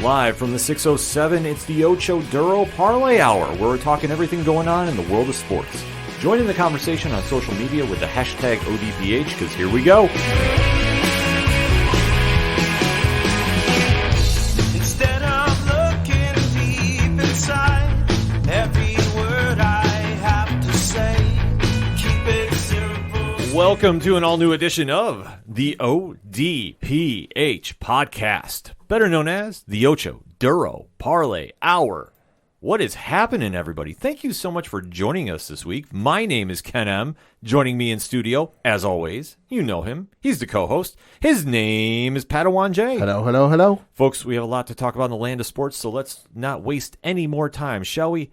Live from the 607, it's the Ocho Duro Parlay Hour, where we're talking everything going on in the world of sports. Join in the conversation on social media with the hashtag ODPH, because here we go. Instead of looking deep inside, every word I have to say, keep it simple. Welcome to an all-new edition of the ODPH podcast, better known as the Ocho Duro Parlay Hour. What is happening, everybody? Thank you so much for joining us this week. My name is Ken M. Joining me in studio, as always, you know him. He's the co-host. His name is Padawan J. Hello, hello, hello. Folks, we have a lot to talk about in the land of sports, so let's not waste any more time, shall we?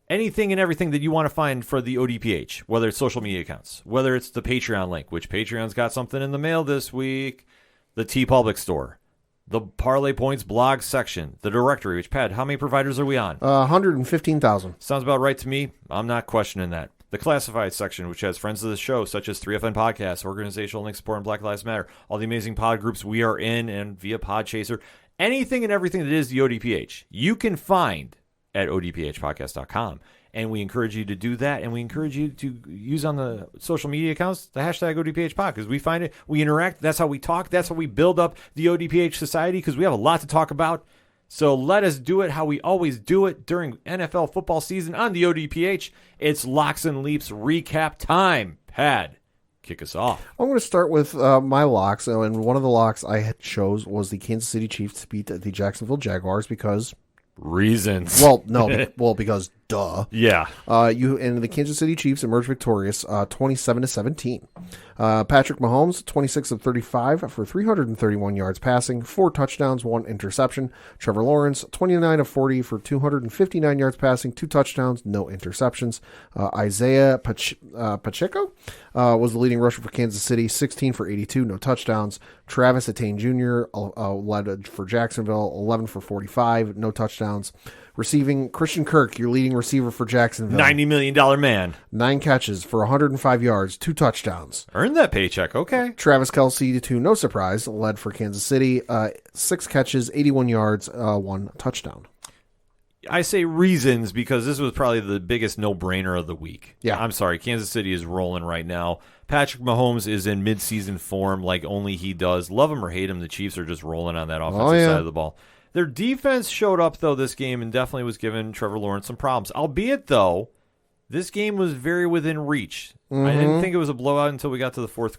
Anything and everything that you want to find for the ODPH, whether it's social media accounts, whether it's the Patreon link, which Patreon's got something in the mail this week, the TeePublic store, the Parlay Points blog section, the directory, which, Pat, how many providers are we on? 115,000. Sounds about right to me. I'm not questioning that. The classified section, which has friends of the show, such as 3FN Podcasts, Organizational Link Support, and Black Lives Matter, all the amazing pod groups we are in, and via Podchaser, anything and everything that is the ODPH, you can find at odphpodcast.com. And we encourage you to do that, and we encourage you to use on the social media accounts the hashtag ODPHpod, because we find it, we interact, that's how we talk, that's how we build up the ODPH society, because we have a lot to talk about. So let us do it how we always do it during NFL football season on the ODPH. It's Locks and Leaps recap time. Pad, kick us off. I'm going to start with my locks, and one of the locks I had chose was the Kansas City Chiefs to beat the Jacksonville Jaguars because... Reasons. Well, no, because duh. Yeah. The Kansas City Chiefs emerged victorious 27-17. Patrick Mahomes, 26 of 35 for 331 yards passing, 4 touchdowns, 1 interception. Trevor Lawrence, 29 of 40 for 259 yards passing, 2 touchdowns, no interceptions. Isaiah Pacheco was the leading rusher for Kansas City, 16 for 82, no touchdowns. Travis Etienne Jr. Led for Jacksonville, 11 for 45, no touchdowns. Receiving, Christian Kirk, your leading receiver for Jacksonville. $90 million man. 9 catches for 105 yards, 2 touchdowns. Earned that paycheck, okay. Travis Kelce, to no surprise, led for Kansas City. 6 catches, 81 yards, 1 touchdown. I say reasons because this was probably the biggest no-brainer of the week. Yeah. I'm sorry, Kansas City is rolling right now. Patrick Mahomes is in mid-season form like only he does. Love him or hate him, the Chiefs are just rolling on that offensive side of the ball. Their defense showed up, though, this game and definitely was giving Trevor Lawrence some problems. Albeit, though, this game was very within reach. Mm-hmm. I didn't think it was a blowout until we got to the fourth,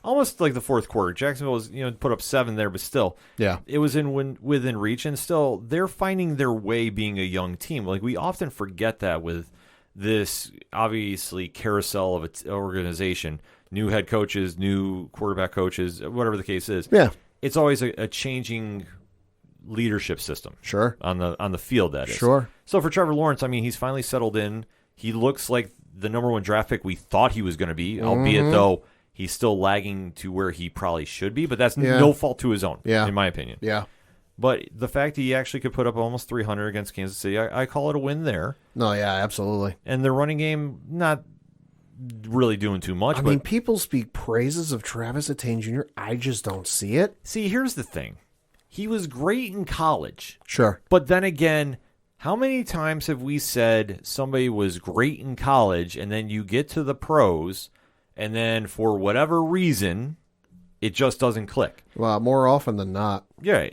almost like the fourth quarter. Jacksonville was, put up 7 there, but still, yeah, it was within reach, and still, they're finding their way being a young team. Like, we often forget that with this, obviously, carousel of an organization. New head coaches, new quarterback coaches, whatever the case is. Yeah. It's always a changing leadership system. Sure. On the field, that is. Sure. So for Trevor Lawrence, I mean, he's finally settled in. He looks like the number 1 draft pick we thought he was going to be, albeit though he's still lagging to where he probably should be, but that's no fault to his own, in my opinion. Yeah. But the fact that he actually could put up almost 300 against Kansas City, I call it a win there. No, yeah, absolutely. And their running game, not really doing too much. I mean, people speak praises of Travis Etienne Jr. I just don't see it. See, here's the thing. He was great in college. Sure. But then again, how many times have we said somebody was great in college and then you get to the pros and then for whatever reason, it just doesn't click? Well, more often than not. Yeah,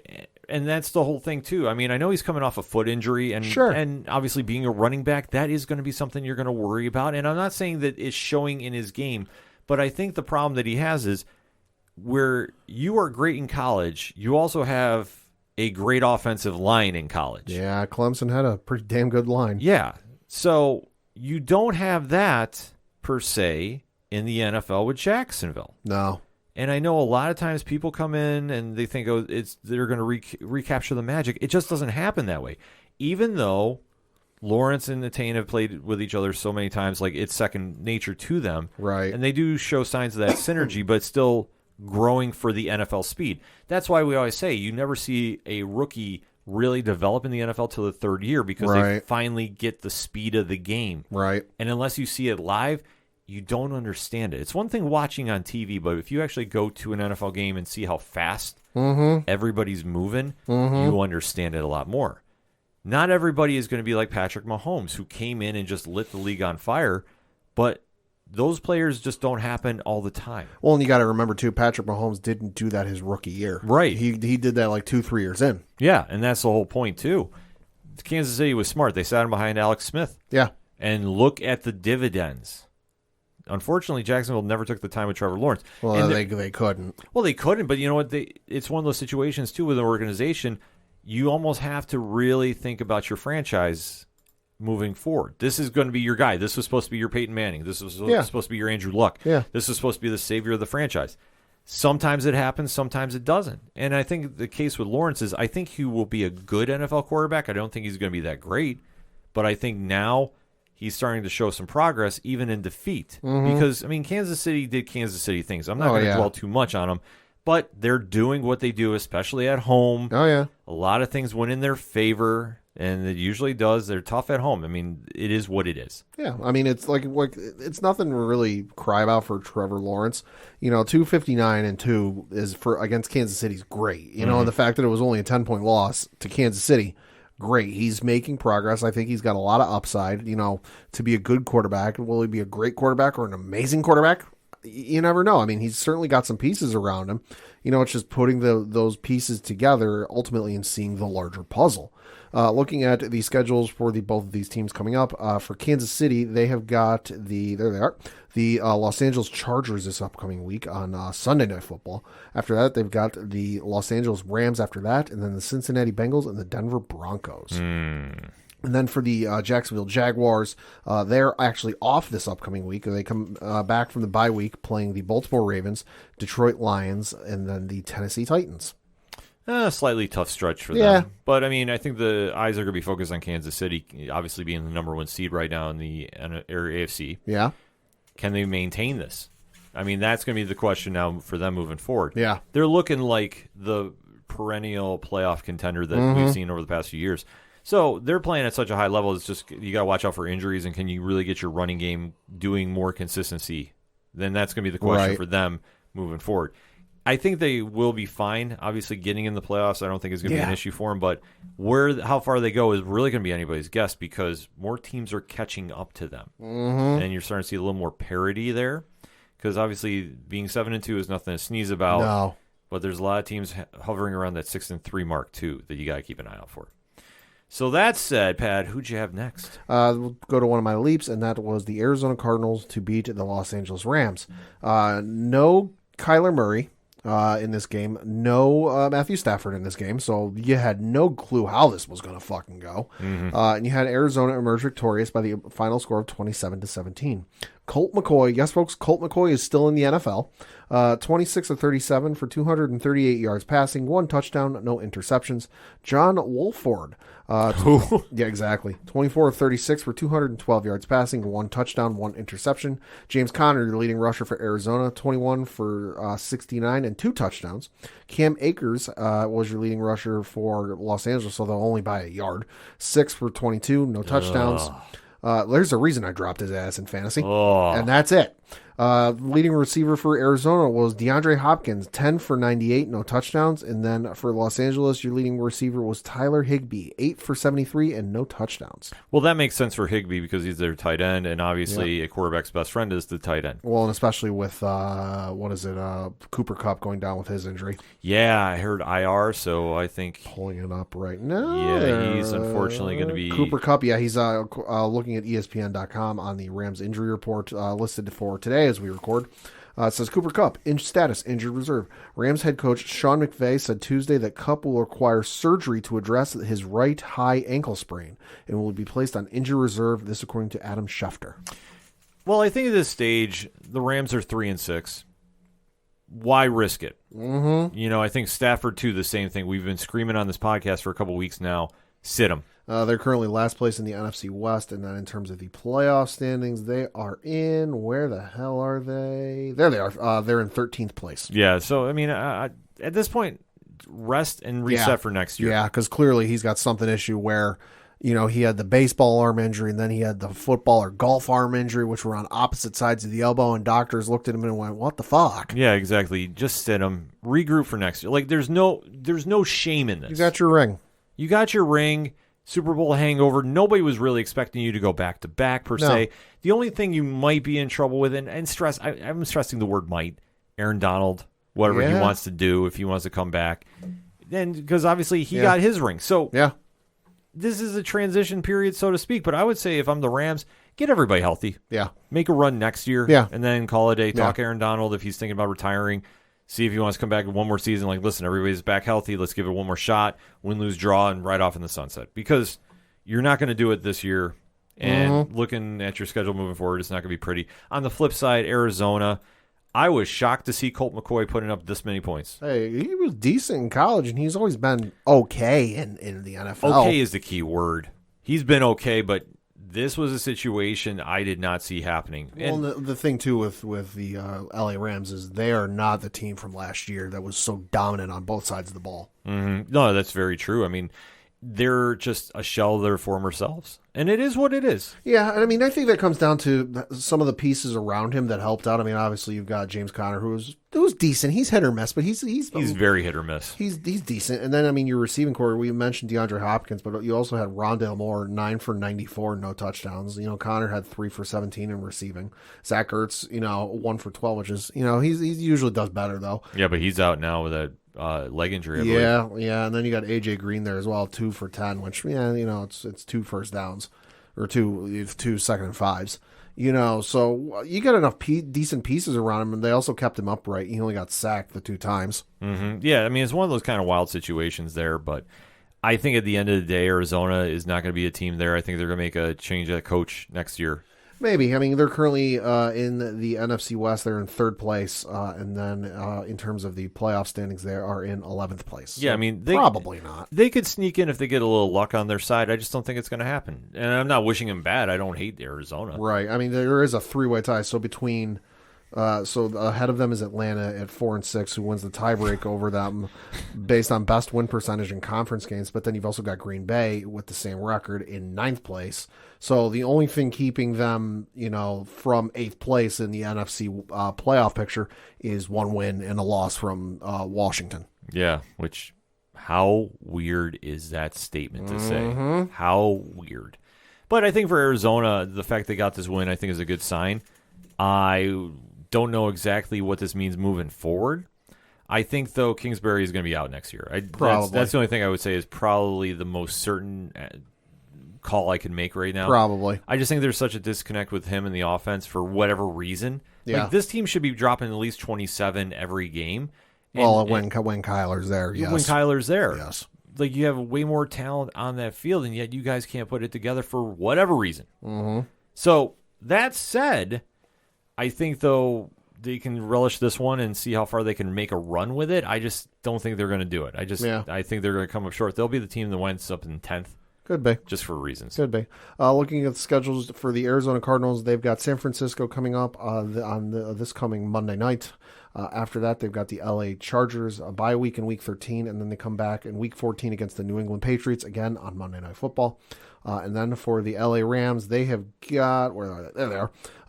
and that's the whole thing too. I mean, I know he's coming off a foot injury and, sure, and obviously being a running back, that is going to be something you're going to worry about. And I'm not saying that it's showing in his game, but I think the problem that he has is where you are great in college, you also have a great offensive line in college. Yeah, Clemson had a pretty damn good line. Yeah. So you don't have that, per se, in the NFL with Jacksonville. No. And I know a lot of times people come in and they think, they're going to recapture the magic. It just doesn't happen that way. Even though Lawrence and Etienne have played with each other so many times, like it's second nature to them. Right. And they do show signs of that synergy, but still growing for the NFL speed. That's why we always say you never see a rookie really develop in the NFL till the 3rd year because they finally get the speed of the game. Right. And unless you see it live, you don't understand it. It's one thing watching on TV, but if you actually go to an NFL game and see how fast everybody's moving, you understand it a lot more. Not everybody is going to be like Patrick Mahomes, who came in and just lit the league on fire, but those players just don't happen all the time. Well, and you got to remember, too, Patrick Mahomes didn't do that his rookie year. Right. He did that like 2-3 years in. Yeah, and that's the whole point, too. Kansas City was smart. They sat him behind Alex Smith. Yeah. And look at the dividends. Unfortunately, Jacksonville never took the time with Trevor Lawrence. Well, and they couldn't. Well, they couldn't, but you know what? It's one of those situations, too, with an organization, you almost have to really think about your franchise moving forward. This is going to be your guy. This was supposed to be your Peyton Manning. This was supposed to be your Andrew Luck. Yeah. This was supposed to be the savior of the franchise. Sometimes it happens, sometimes it doesn't. And I think the case with Lawrence is I think he will be a good NFL quarterback. I don't think he's going to be that great, but I think now he's starting to show some progress even in defeat. Because, I mean, Kansas City did Kansas City things. I'm not going to dwell too much on them, but they're doing what they do, especially at home. Oh, yeah. A lot of things went in their favor, and it usually does. They're tough at home. I mean, it is what it is. Yeah, I mean, it's like it's nothing to really cry about for Trevor Lawrence. 259-2 is for against Kansas City's great. And the fact that it was only a 10-point loss to Kansas City, great. He's making progress. I think he's got a lot of upside, to be a good quarterback. Will he be a great quarterback or an amazing quarterback? You never know. I mean, he's certainly got some pieces around him. It's just putting those pieces together ultimately and seeing the larger puzzle. Looking at the schedules for both of these teams coming up, for Kansas City, they have got the Los Angeles Chargers this upcoming week on Sunday Night Football. After that, they've got the Los Angeles Rams after that, and then the Cincinnati Bengals and the Denver Broncos. And then for the Jacksonville Jaguars, they're actually off this upcoming week. They come back from the bye week playing the Baltimore Ravens, Detroit Lions, and then the Tennessee Titans. Slightly tough stretch for them. But, I mean, I think the eyes are going to be focused on Kansas City, obviously being the number one seed right now in the AFC. Yeah. Can they maintain this? I mean, that's going to be the question now for them moving forward. Yeah. They're looking like the perennial playoff contender that we've seen over the past few years. So they're playing at such a high level. It's just you got to watch out for injuries, and can you really get your running game doing more consistency? Then that's going to be the question for them moving forward. I think they will be fine. Obviously, getting in the playoffs, I don't think is going to be an issue for them. But how far they go is really going to be anybody's guess because more teams are catching up to them, and you're starting to see a little more parity there. Because obviously, being 7-2 is nothing to sneeze about. No. But there's a lot of teams hovering around that 6-3 mark too that you got to keep an eye out for. So that said, Pat, who'd you have next? We'll go to one of my leaps, and that was the Arizona Cardinals to beat the Los Angeles Rams. No Kyler Murray in this game. No Matthew Stafford in this game. So you had no clue how this was going to fucking go. And you had Arizona emerge victorious by the final score of 27-17. Colt McCoy, yes, folks, Colt McCoy is still in the NFL. 26 of 37 for 238 yards passing, 1 touchdown, no interceptions. John Wolford. Yeah, exactly. 24 of 36 for 212 yards passing, 1 touchdown, 1 interception. James Conner, your leading rusher for Arizona, 21 for 69 and 2 touchdowns. Cam Akers was your leading rusher for Los Angeles, although only by a yard. 6 for 22, no touchdowns. There's a reason I dropped his ass in fantasy, and that's it. Leading receiver for Arizona was DeAndre Hopkins, 10 for 98, no touchdowns. And then for Los Angeles, your leading receiver was Tyler Higbee, 8 for 73 and no touchdowns. Well, that makes sense for Higbee because he's their tight end, and obviously a quarterback's best friend is the tight end. Well, and especially with, Cooper Kupp going down with his injury. Yeah, I heard IR, so I think... Pulling it up right now. Yeah, he's unfortunately going to be... Cooper Kupp, yeah, he's looking at ESPN.com on the Rams injury report listed for today as we record. It says Cooper Kupp, status, injured reserve. Rams head coach Sean McVay said Tuesday that Kupp will require surgery to address his right high ankle sprain and will be placed on injured reserve, this according to Adam Schefter. Well, I think at this stage, the Rams are 3-6. Why risk it? I think Stafford, too, the same thing. We've been screaming on this podcast for a couple weeks now. Sit him. They're currently last place in the NFC West, and then in terms of the playoff standings, they are in, where the hell are they? There they are. They're in 13th place. Yeah, so, I mean, at this point, rest and reset for next year. Yeah, because clearly he's got something issue where He had the baseball arm injury, and then he had the football or golf arm injury, which were on opposite sides of the elbow, and doctors looked at him and went, what the fuck? Yeah, exactly. Just sit him, regroup for next year. Like, there's no shame in this. You got your ring. You got your ring, Super Bowl hangover. Nobody was really expecting you to go back-to-back, per se. The only thing you might be in trouble with, and stress, I'm stressing the word might, Aaron Donald, whatever he wants to do, if he wants to come back. Then, because obviously he got his ring. So, this is a transition period, so to speak. But I would say if I'm the Rams, get everybody healthy. Yeah. Make a run next year. Yeah. And then call it a day. Talk Aaron Donald if he's thinking about retiring. See if he wants to come back one more season. Like, listen, everybody's back healthy. Let's give it one more shot. Win, lose, draw, and right off in the sunset. Because you're not going to do it this year. And looking at your schedule moving forward, it's not going to be pretty. On the flip side, Arizona, I was shocked to see Colt McCoy putting up this many points. Hey, he was decent in college, and he's always been okay in the NFL. Okay is the key word. He's been okay, but this was a situation I did not see happening. And the thing, too, with the LA Rams is they are not the team from last year that was so dominant on both sides of the ball. Mm-hmm. No, that's very true. I mean, they're just a shell of their former selves. And it is what it is. Yeah, and I mean, I think that comes down to some of the pieces around him that helped out. I mean, obviously, you've got James Conner, who's decent. He's hit or miss, but he's very hit or miss. He's decent. And then, I mean, your receiving core, we mentioned DeAndre Hopkins, but you also had Rondale Moore, 9 for 94, no touchdowns. Conner had 3 for 17 in receiving. Zach Ertz, 1 for 12, which is, he usually does better, though. Yeah, but he's out now with a leg injury, I believe. Yeah, and then you got AJ Green there as well, 2 for 10, which it's 2 first downs or 2 second and 5s. So you got enough decent pieces around him, and they also kept him upright. He only got sacked the 2 times. Mm-hmm. Yeah, I mean, it's one of those kind of wild situations there, but I think at the end of the day, Arizona is not going to be a team there. I think they're going to make a change at coach next year. Maybe. I mean, they're currently in the NFC West. They're in 3rd place, and then in terms of the playoff standings, they are in 11th place. Yeah, so I mean, probably not. They could sneak in if they get a little luck on their side. I just don't think it's going to happen. And I'm not wishing them bad. I don't hate Arizona. Right. I mean, there is a 3-way tie. So between so ahead of them is Atlanta at 4-6, who wins the tiebreak over them based on best win percentage in conference games. But then you've also got Green Bay with the same record in 9th place. So the only thing keeping them, from 8th place in the NFC playoff picture is 1 win and a loss from Washington. Yeah, which how weird is that statement to say? How weird. But I think for Arizona, the fact they got this win, I think is a good sign. I don't know exactly what this means moving forward. I think, though, Kingsbury is going to be out next year. Probably. That's the only thing I would say is probably the most certain call I can make right now. Probably. I just think there's such a disconnect with him in the offense for whatever reason. Yeah. Like, this team should be dropping at least 27 every game. When Kyler's there, yes. When Kyler's there. Yes. Like, you have way more talent on that field, and yet you guys can't put it together for whatever reason. Mm-hmm. So, that said, I think, though, they can relish this one and see how far they can make a run with it. I just don't think they're going to do it. I think they're going to come up short. They'll be the team that winds up in 10th. Could be. Just for reasons. Could be. Looking at the schedules for the Arizona Cardinals, they've got San Francisco coming up this coming Monday night. After that, they've got the LA Chargers a bye week in Week 13, and then they come back in Week 14 against the New England Patriots, again on Monday Night Football. And then for the LA Rams, they have got, where are they? There they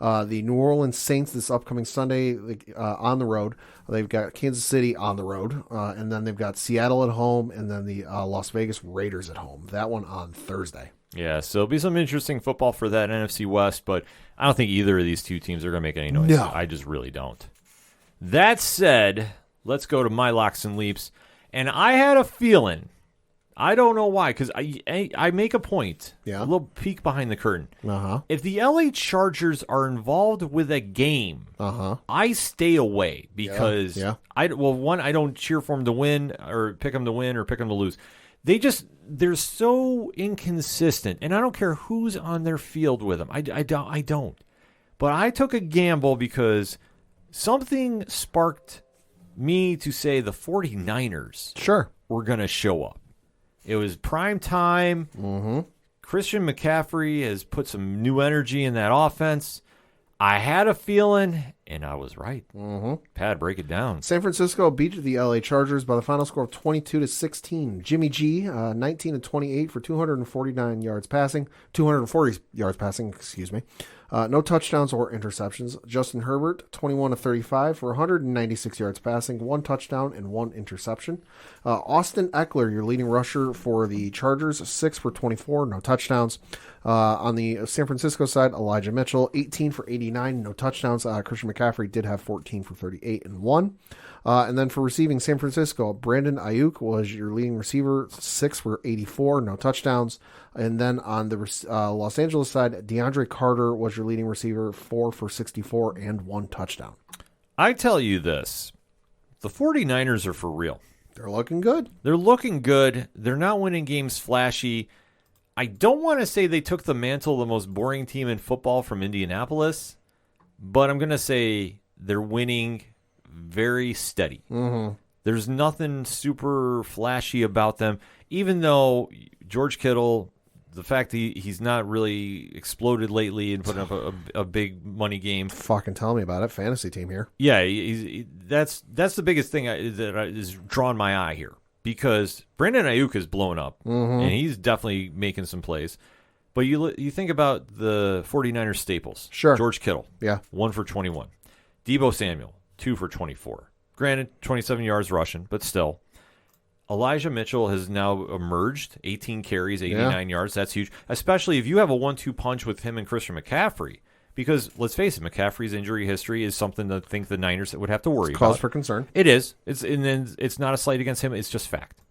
are. The New Orleans Saints this upcoming Sunday on the road. They've got Kansas City on the road. And then they've got Seattle at home, and then the Las Vegas Raiders at home. That one on Thursday. Yeah, so it'll be some interesting football for that NFC West, but I don't think either of these two teams are going to make any noise. No. I just really don't. That said, let's go to my locks and leaps. And I had a feeling, I don't know why, because I make a point, a little peek behind the curtain. If the LA Chargers are involved with a game, I stay away because, I don't cheer for them to win or pick them to win or pick them to lose. They're so inconsistent, and I don't care who's on their field with them. I don't. But I took a gamble because something sparked me to say the 49ers were going to show up. It was prime time. Christian McCaffrey has put some new energy in that offense. I had a feeling, And I was right. Pat, break it down. San Francisco beat the LA Chargers by the final score of 22-16. Jimmy G, 19-28 for 240 yards passing, excuse me. No touchdowns or interceptions. Justin Herbert, 21-35 for 196 yards passing, 1 touchdown and 1 interception. Austin Eckler, your leading rusher for the Chargers, 6 for 24, no touchdowns. On the San Francisco side, Elijah Mitchell, 18 for 89, no touchdowns. Christian McCaffrey did have 14 for 38 and 1. And then for receiving San Francisco, Brandon Ayuk was your leading receiver, 6 for 84, no touchdowns. And then on the Los Angeles side, DeAndre Carter was your leading receiver, 4 for 64 and 1 touchdown. I tell you this, the 49ers are for real. They're looking good. They're looking good. They're not winning games flashy. I don't want to say they took the mantle of the most boring team in football from Indianapolis, but I'm going to say they're winning very steady. There's nothing super flashy about them, even though George Kittle, the fact that he's not really exploded lately and putting up a big money game. Fucking tell me about it. Fantasy team here. Yeah, that's the biggest thing that is drawing my eye here, because Brandon Ayuk is blowing up, and he's definitely making some plays. But you think about the 49ers staples. Sure. George Kittle, Yeah. 1 for 21. Deebo Samuel, 2 for 24. Granted, 27 yards rushing, but still. Elijah Mitchell has now emerged, 18 carries, 89 yards. That's huge, especially if you have a 1-2 punch with him and Christian McCaffrey. Because, let's face it, McCaffrey's injury history is something that I think the Niners would have to worry about. Cause for concern. It is. It's not a slight against him. It's just fact.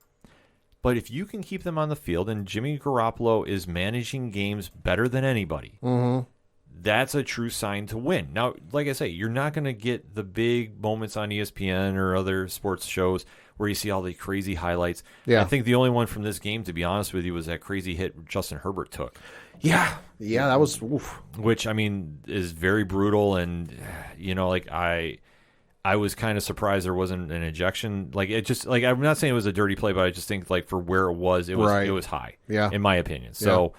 But if you can keep them on the field, and Jimmy Garoppolo is managing games better than anybody, that's a true sign to win. Now, like I say, you're not going to get the big moments on ESPN or other sports shows where you see all the crazy highlights. Yeah. I think the only one from this game, to be honest with you, was that crazy hit Justin Herbert took. Yeah, that was oof. Which, I mean, is very brutal. And, like I was kind of surprised there wasn't an ejection. Like, it just, like, I'm not saying it was a dirty play, but I just think, like, for where it was high. Yeah. In my opinion. So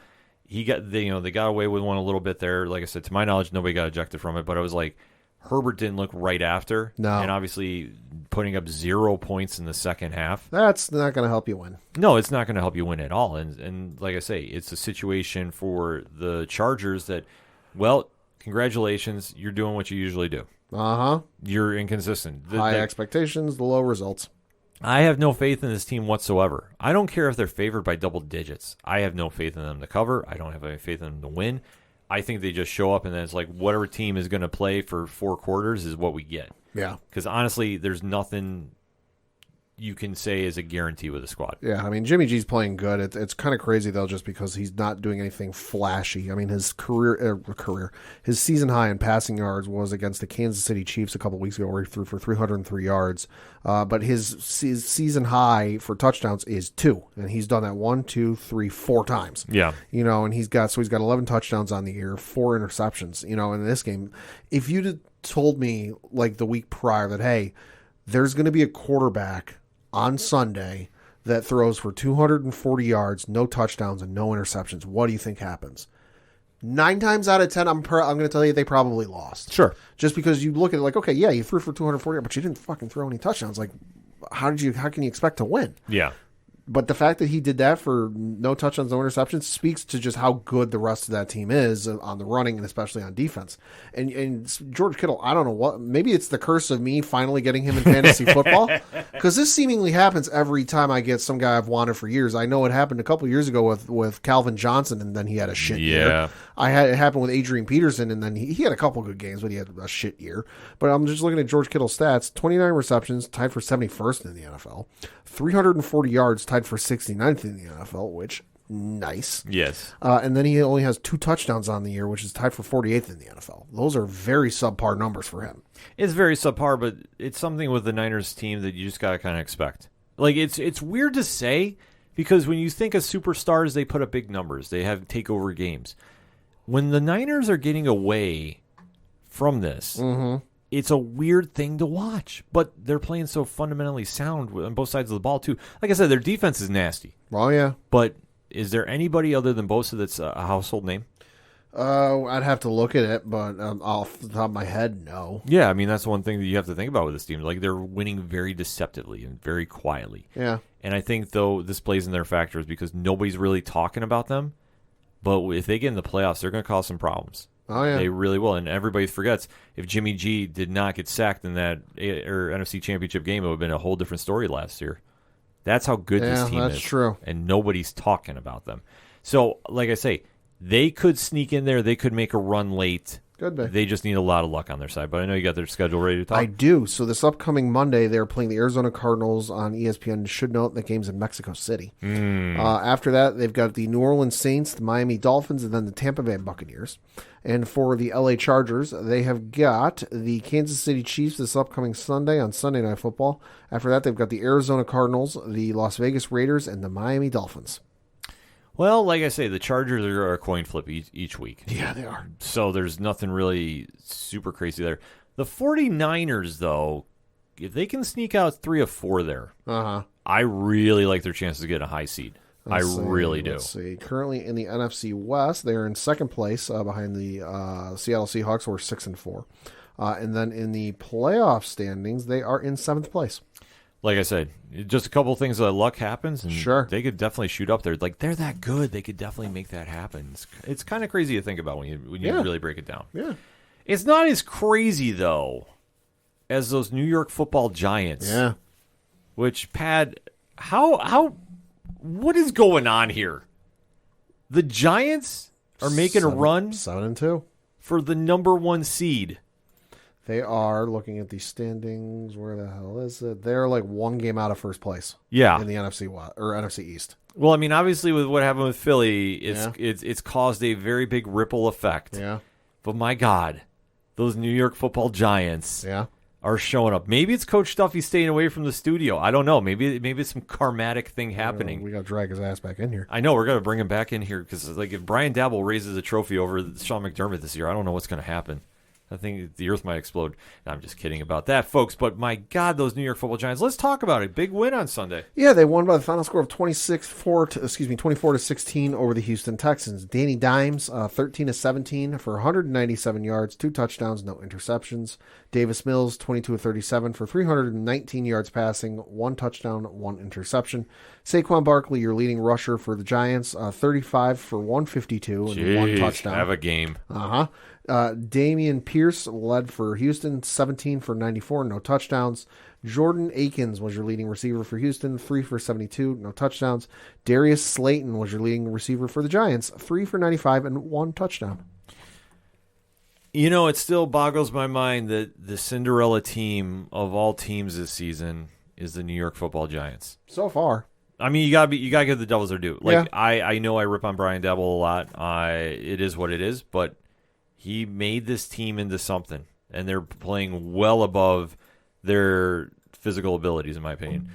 they got away with one a little bit there. Like I said, to my knowledge, nobody got ejected from it, but I was like, Herbert didn't look right after. No. And obviously putting up 0 points in the second half. That's not going to help you win. No, it's not going to help you win at all. And like I say, it's a situation for the Chargers that, well, congratulations, you're doing what you usually do. You're inconsistent. High expectations, the low results. I have no faith in this team whatsoever. I don't care if they're favored by double digits. I have no faith in them to cover. I don't have any faith in them to win. I think they just show up, and then it's like whatever team is going to play for 4 quarters is what we get. Yeah. Because honestly, there's nothing you can say is a guarantee with a squad. Yeah, I mean, Jimmy G's playing good. It's kind of crazy, though, just because he's not doing anything flashy. I mean, his his season high in passing yards was against the Kansas City Chiefs a couple weeks ago, where he threw for 303 yards. But his season high for touchdowns is 2, and he's done that 1, 2, 3, 4 times. Yeah. And he's got 11 touchdowns on the year, 4 interceptions. In this game, if you'd told me like the week prior that, hey, there's going to be a quarterback on Sunday that throws for 240 yards, no touchdowns, and no interceptions, what do you think happens? 9 times out of 10, I'm going to tell you they probably lost. Sure. Just because you look at it like, okay, yeah, you threw for 240, but you didn't fucking throw any touchdowns. Like, how can you expect to win? Yeah. But the fact that he did that for no touchdowns, no interceptions speaks to just how good the rest of that team is on the running and especially on defense. And George Kittle, I don't know what, maybe it's the curse of me finally getting him in fantasy football, because this seemingly happens every time I get some guy I've wanted for years. I know it happened a couple years ago with Calvin Johnson, and then he had a shit year. It happened with Adrian Peterson, and then he had a couple good games, but he had a shit year. But I'm just looking at George Kittle's stats: 29 receptions, tied for 71st in the NFL. 340 yards, tied for 69th in the NFL, which, nice. Yes. And then he only has 2 touchdowns on the year, which is tied for 48th in the NFL. Those are very subpar numbers for him. It's very subpar, but it's something with the Niners team that you just got to kind of expect. Like, it's weird to say, because when you think of superstars, they put up big numbers. They have takeover games. When the Niners are getting away from this, it's a weird thing to watch, but they're playing so fundamentally sound on both sides of the ball, too. Like I said, their defense is nasty. Oh, yeah. But is there anybody other than Bosa that's a household name? I'd have to look at it, but off the top of my head, no. Yeah, I mean, that's one thing that you have to think about with this team. Like, they're winning very deceptively and very quietly. Yeah. And I think, though, this plays in their factors because nobody's really talking about them. But if they get in the playoffs, they're going to cause some problems. Oh, yeah. They really will. And everybody forgets, if Jimmy G did not get sacked in that NFC Championship game, it would have been a whole different story last year. That's how good this team is. That's true. And nobody's talking about them. So, like I say, they could sneak in there. They could make a run late. Good day. They just need a lot of luck on their side. But I know you got their schedule ready to talk. I do. So this upcoming Monday, they're playing the Arizona Cardinals on ESPN. Should note the game's in Mexico City. After that, they've got the New Orleans Saints, the Miami Dolphins, and then the Tampa Bay Buccaneers. And for the LA Chargers, they have got the Kansas City Chiefs this upcoming Sunday on Sunday Night Football. After that, they've got the Arizona Cardinals, the Las Vegas Raiders, and the Miami Dolphins. Well, like I say, the Chargers are a coin flip each week. Yeah, they are. So there's nothing really super crazy there. The 49ers, though, if they can sneak out 3 of 4 there, I really like their chances of getting a high seed. Really do. Let's see. Currently in the NFC West, they're in second place behind the Seattle Seahawks, who are 6-4. And then in the playoff standings, they are in 7th place. Like I said, just a couple of things that luck happens, and Sure. they could definitely shoot up there. Like, they're that good. They could definitely make that happen. It's kind of crazy to think about when you really break it down. Yeah. It's not as crazy, though, as those New York Football Giants. Yeah. Which, Pad, what is going on here? The Giants are making a run 7-2 for the number 1 seed. They are looking at the standings. Where the hell is it? They're like 1 game out of first place. Yeah. In the NFC West or NFC East. Well, I mean, obviously, with what happened with Philly, it's caused a very big ripple effect. Yeah. But my God, those New York Football Giants are showing up. Maybe it's Coach Stuffy staying away from the studio. I don't know. Maybe it's some karmatic thing happening. We got to drag his ass back in here. I know we're gonna bring him back in here because, like, if Brian Dabble raises a trophy over Sean McDermott this year, I don't know what's gonna happen. I think the earth might explode. No, I'm just kidding about that, folks. But my God, those New York Football Giants. Let's talk about it. Big win on Sunday. Yeah, they won by the final score of 24-16 over the Houston Texans. Danny Dimes, 13-17 for 197 yards, 2 touchdowns, no interceptions. Davis Mills, 22-37 for 319 yards passing, 1 touchdown, 1 interception. Saquon Barkley, your leading rusher for the Giants, 35 for 152 and 1 touchdown. Have a game. Damian Pierce led for Houston, 17 for 94, no touchdowns. Jordan Akins was your leading receiver for Houston, 3 for 72, no touchdowns. Darius Slayton was your leading receiver for the Giants, 3 for 95 and 1 touchdown. You know, it still boggles my mind that the Cinderella team of all teams this season is the New York Football Giants. So far. I mean, you gotta give the Devils their due. Like, I know I rip on Brian Dabble a lot. It is what it is, but he made this team into something, and they're playing well above their physical abilities, in my opinion.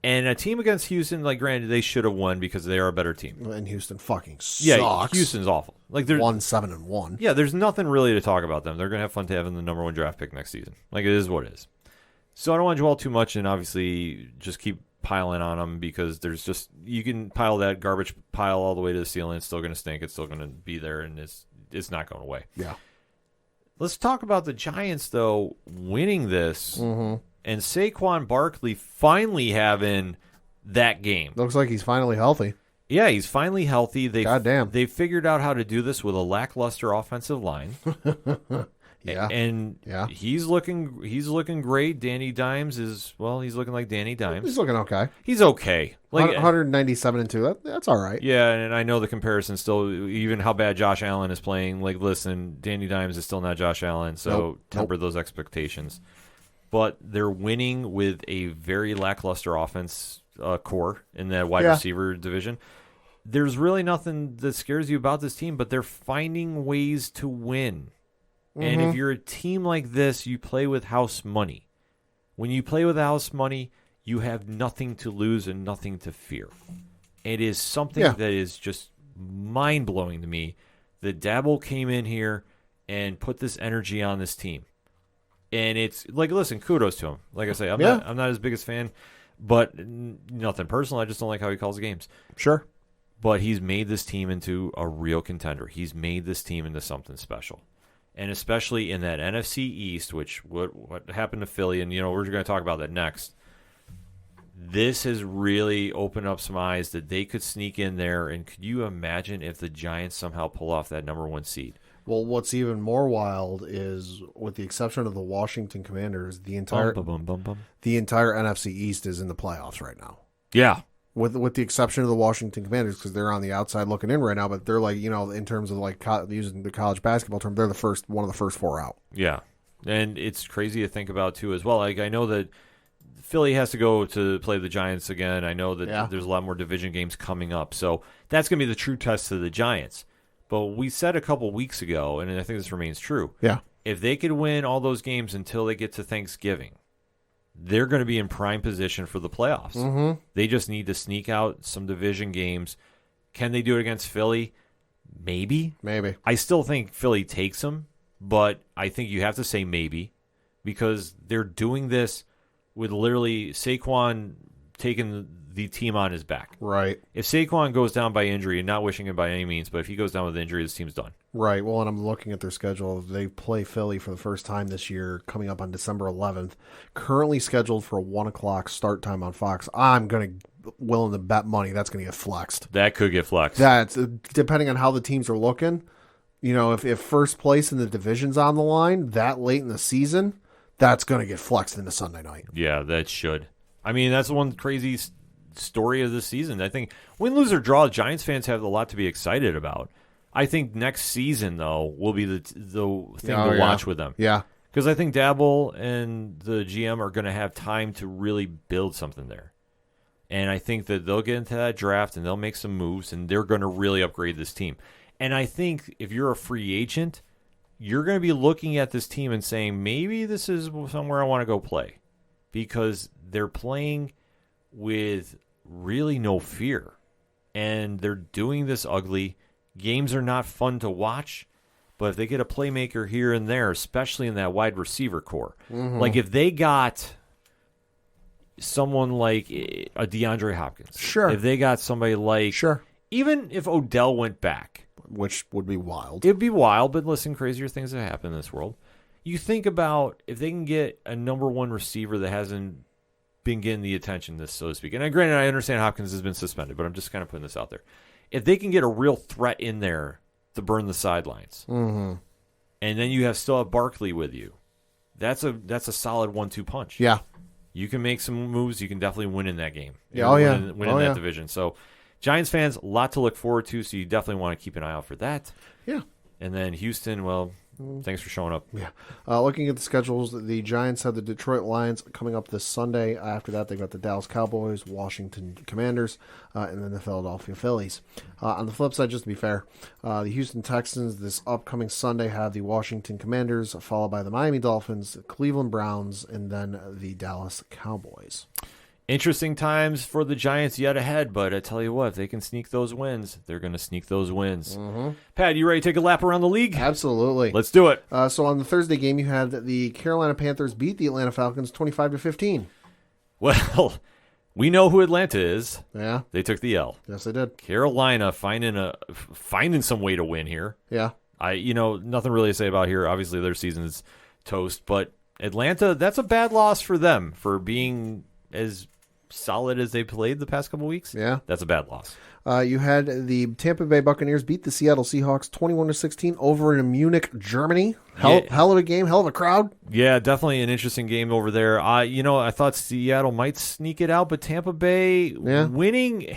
And a team against Houston, like, granted, they should have won because they are a better team. And Houston fucking sucks. Yeah, Houston's awful. Like, they're 1-7-1. Yeah, there's nothing really to talk about them. They're gonna have fun to having the number 1 draft pick next season. Like, it is what it is. So I don't want to dwell too much, and obviously just keep piling on them because there's just, you can pile that garbage pile all the way to the ceiling. It's still gonna stink. It's still gonna be there, and it's not going away. Yeah. Let's talk about the Giants, though, winning this, and Saquon Barkley finally having that game. Looks like he's finally healthy. Yeah, he's finally healthy. Goddamn. They figured out how to do this with a lackluster offensive line. And he's looking great. Danny Dimes he's looking like Danny Dimes. He's looking okay. He's okay. Like 197-2. That's all right. Yeah, and I know the comparison still, even how bad Josh Allen is playing. Like, listen, Danny Dimes is still not Josh Allen, so temper those expectations. But they're winning with a very lackluster offense core in that wide receiver division. There's really nothing that scares you about this team, but they're finding ways to win. And if you're a team like this, you play with house money. When you play with house money, you have nothing to lose and nothing to fear. It is something that is just mind-blowing to me that Dabble came in here and put this energy on this team. And it's like, listen, kudos to him. Like I say, I'm not his biggest fan, but nothing personal. I just don't like how he calls the games. Sure. but he's made this team into a real contender. He's made this team into something special. And especially in that NFC East, which what happened to Philly, and we're going to talk about that next. This has really opened up some eyes that they could sneak in there. And could you imagine if the Giants somehow pull off that number 1 seed? Well, what's even more wild is, with the exception of the Washington Commanders, the entire NFC East is in the playoffs right now. Yeah. With the exception of the Washington Commanders, because they're on the outside looking in right now, but they're like, in terms of like using the college basketball term, they're one of the first 4 out. Yeah. And it's crazy to think about, too, as well. Like, I know that Philly has to go to play the Giants again. I know that there's a lot more division games coming up. So that's going to be the true test to the Giants. But we said a couple weeks ago, and I think this remains true. Yeah. If they could win all those games until they get to Thanksgiving, they're going to be in prime position for the playoffs. Mm-hmm. They just need to sneak out some division games. Can they do it against Philly? Maybe. I still think Philly takes them, but I think you have to say maybe, because they're doing this with literally Saquon taking the team on his back. Right. If Saquon goes down by injury, and not wishing it by any means, but if he goes down with injury, this team's done. Right. Well, and I'm looking at their schedule. They play Philly for the first time this year, coming up on December 11th. Currently scheduled for a 1 o'clock start time on Fox. I'm willing to bet money that's going to get flexed. That could get flexed. That's depending on how the teams are looking. If first place in the division's on the line that late in the season, that's going to get flexed into Sunday night. Yeah, that should. I mean, that's one crazy story of the season. I think win, lose, or draw, Giants fans have a lot to be excited about. I think next season, though, will be the thing to watch with them. Yeah. Because I think Dabble and the GM are going to have time to really build something there. And I think that they'll get into that draft and they'll make some moves, and they're going to really upgrade this team. And I think if you're a free agent, you're going to be looking at this team and saying, maybe this is somewhere I want to go play. Because they're playing with really no fear. And they're doing this ugly. Games are not fun to watch. But if they get a playmaker here and there, especially in that wide receiver core, like if they got someone like a DeAndre Hopkins. Sure. If they got somebody like... Sure. Even if Odell went back. Which would be wild. It would be wild, but listen, crazier things have happened in this world. You think about if they can get a number 1 receiver that hasn't been getting the attention, so to speak. And granted, I understand Hopkins has been suspended, but I'm just kind of putting this out there. If they can get a real threat in there to burn the sidelines, and then you still have Barkley with you, that's a solid 1-2 punch. Yeah. You can make some moves. You can definitely win in that game. Yeah, win in that division. So, Giants fans, a lot to look forward to. So you definitely want to keep an eye out for that. Yeah. And then Houston, well, thanks for showing up. Yeah. Looking at the schedules, the Giants have the Detroit Lions coming up this Sunday. After that, they've got the Dallas Cowboys, Washington Commanders, and then the Philadelphia Phillies. On the flip side, just to be fair, the Houston Texans this upcoming Sunday have the Washington Commanders, followed by the Miami Dolphins, Cleveland Browns, and then the Dallas Cowboys. Interesting times for the Giants yet ahead, but I tell you what, if they can sneak those wins, they're going to sneak those wins. Pat, you ready to take a lap around the league? Absolutely. Let's do it. So on the Thursday game, you had the Carolina Panthers beat the Atlanta Falcons 25-15. Well, we know who Atlanta is. Yeah. They took the L. Yes, they did. Carolina finding some way to win here. Yeah. Nothing really to say about here. Obviously, their season's toast, but Atlanta, that's a bad loss for them for being as solid as they played the past couple weeks. Yeah. That's a bad loss. You had the Tampa Bay Buccaneers beat the Seattle Seahawks 21-16 over in Munich, Germany. Hell of a game, hell of a crowd. Yeah, definitely an interesting game over there. I thought Seattle might sneak it out, but Tampa Bay winning.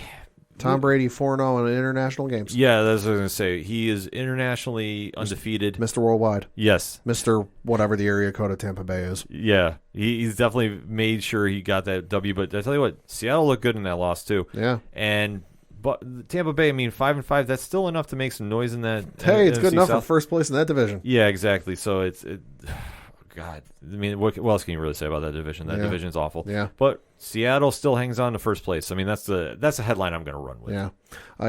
Tom Brady 4-0 in international games. Yeah, that's what I was going to say. He is internationally undefeated. Mr. Worldwide. Yes. Mr. whatever the area code of Tampa Bay is. Yeah, he's definitely made sure he got that W. But I tell you what, Seattle looked good in that loss too. Yeah. But Tampa Bay, 5-5, that's still enough to make some noise in that. Hey, it's NFC good enough South. for first place in that division. Yeah, exactly. So God. I mean, what else can you really say about that division? That division's awful. Yeah. But Seattle still hangs on to first place. I mean, that's the headline I'm going to run with. Yeah.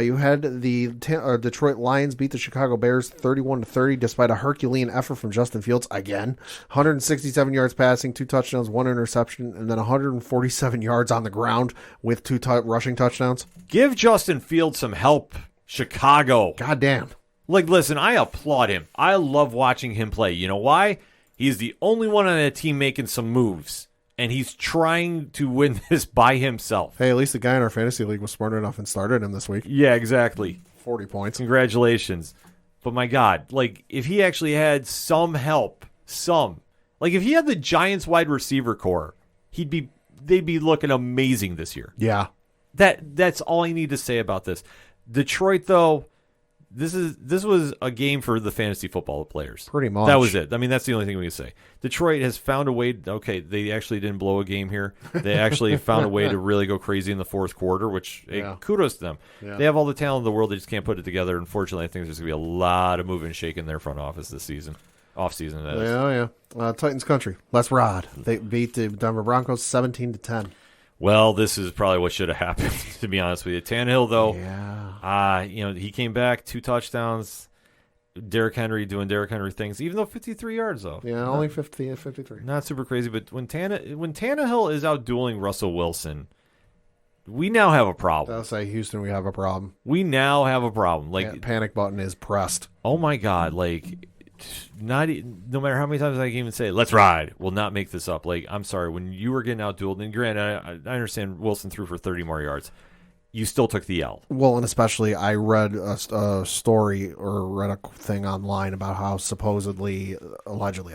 You had the Detroit Lions beat the Chicago Bears 31-30 despite a Herculean effort from Justin Fields again. 167 yards passing, 2 touchdowns, 1 interception, and then 147 yards on the ground with 2 rushing touchdowns. Give Justin Fields some help, Chicago. God damn. Like, listen, I applaud him. I love watching him play. You know why? He's the only one on that team making some moves, and he's trying to win this by himself. Hey, at least the guy in our fantasy league was smart enough and started him this week. Yeah, exactly. 40 points. Congratulations. But my God, like, if he actually had some help, like, if he had the Giants wide receiver core, they'd be looking amazing this year. Yeah. That's all I need to say about this. Detroit, though, this was a game for the fantasy football players. Pretty much. That was it. I mean, that's the only thing we can say. Detroit has found a way. Okay, they actually didn't blow a game here. They actually found a way to really go crazy in the fourth quarter, which kudos to them. Yeah. They have all the talent in the world. They just can't put it together. Unfortunately, I think there's going to be a lot of moving and shaking in their front office this season. Off-season, that is. Yeah. Titans country. Let's ride. They beat the Denver Broncos 17-10. Well, this is probably what should have happened, to be honest with you. Tannehill, though, he came back, 2 touchdowns. Derrick Henry doing Derrick Henry things, even though 53 yards, though. Yeah, only 53. Not super crazy, but when Tannehill is out dueling Russell Wilson, we now have a problem. I'll say, Houston, we have a problem. We now have a problem. Like, panic button is pressed. Oh, my God. Like, no matter how many times I can even say, let's ride, will not make this up. Like, I'm sorry, when you were getting outdueled, and granted, I understand Wilson threw for 30 more yards, you still took the L. Well, and especially I read a story or read a thing online about how supposedly, allegedly,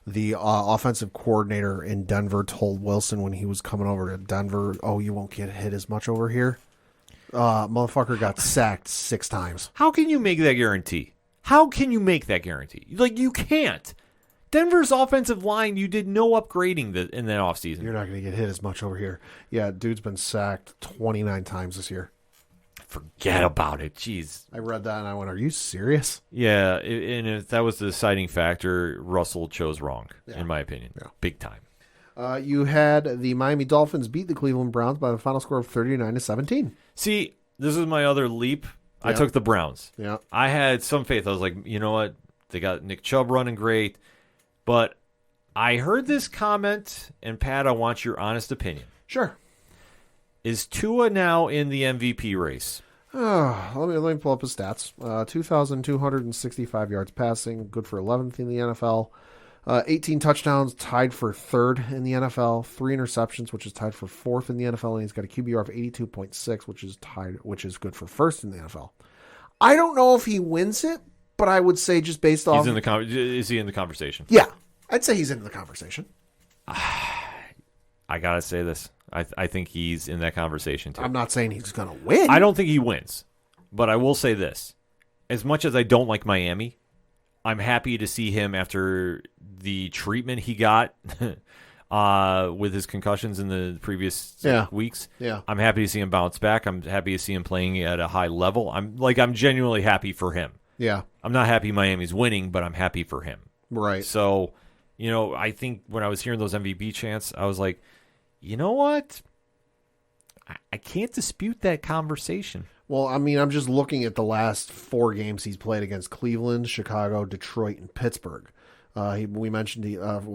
the offensive coordinator in Denver told Wilson when he was coming over to Denver, oh, you won't get hit as much over here. Motherfucker got sacked 6 times. How can you make that guarantee? Like, you can't. Denver's offensive line, you did no upgrading in that offseason. You're not going to get hit as much over here. Yeah, dude's been sacked 29 times this year. Forget about it. Jeez. I read that and I went, are you serious? Yeah, and if that was the deciding factor, Russell chose wrong, in my opinion. Yeah. Big time. You had the Miami Dolphins beat the Cleveland Browns by the final score of 39-17. See, this is my other leap. I took the Browns. Yeah. I had some faith. I was like, you know what? They got Nick Chubb running great. But I heard this comment, and Pat, I want your honest opinion. Sure. Is Tua now in the MVP race? Let me pull up his stats. 2,265 yards passing, good for 11th in the NFL. 18 touchdowns, tied for 3rd in the NFL. 3 interceptions, which is tied for 4th in the NFL, and he's got a QBR of 82.6, which is good for 1st in the NFL. I don't know if he wins it, but I would say just based off... Is he in the conversation? Yeah, I'd say he's in the conversation. I gotta say this. I think he's in that conversation too. I'm not saying he's gonna win. I don't think he wins, but I will say this: as much as I don't like Miami, I'm happy to see him after the treatment he got with his concussions in the previous weeks. Yeah, I'm happy to see him bounce back. I'm happy to see him playing at a high level. I'm genuinely happy for him. Yeah, I'm not happy Miami's winning, but I'm happy for him. Right. So, I think when I was hearing those MVP chants, I was like, you know what? I can't dispute that conversation. Well, I mean, I'm just looking at the last 4 games he's played against Cleveland, Chicago, Detroit, and Pittsburgh. We mentioned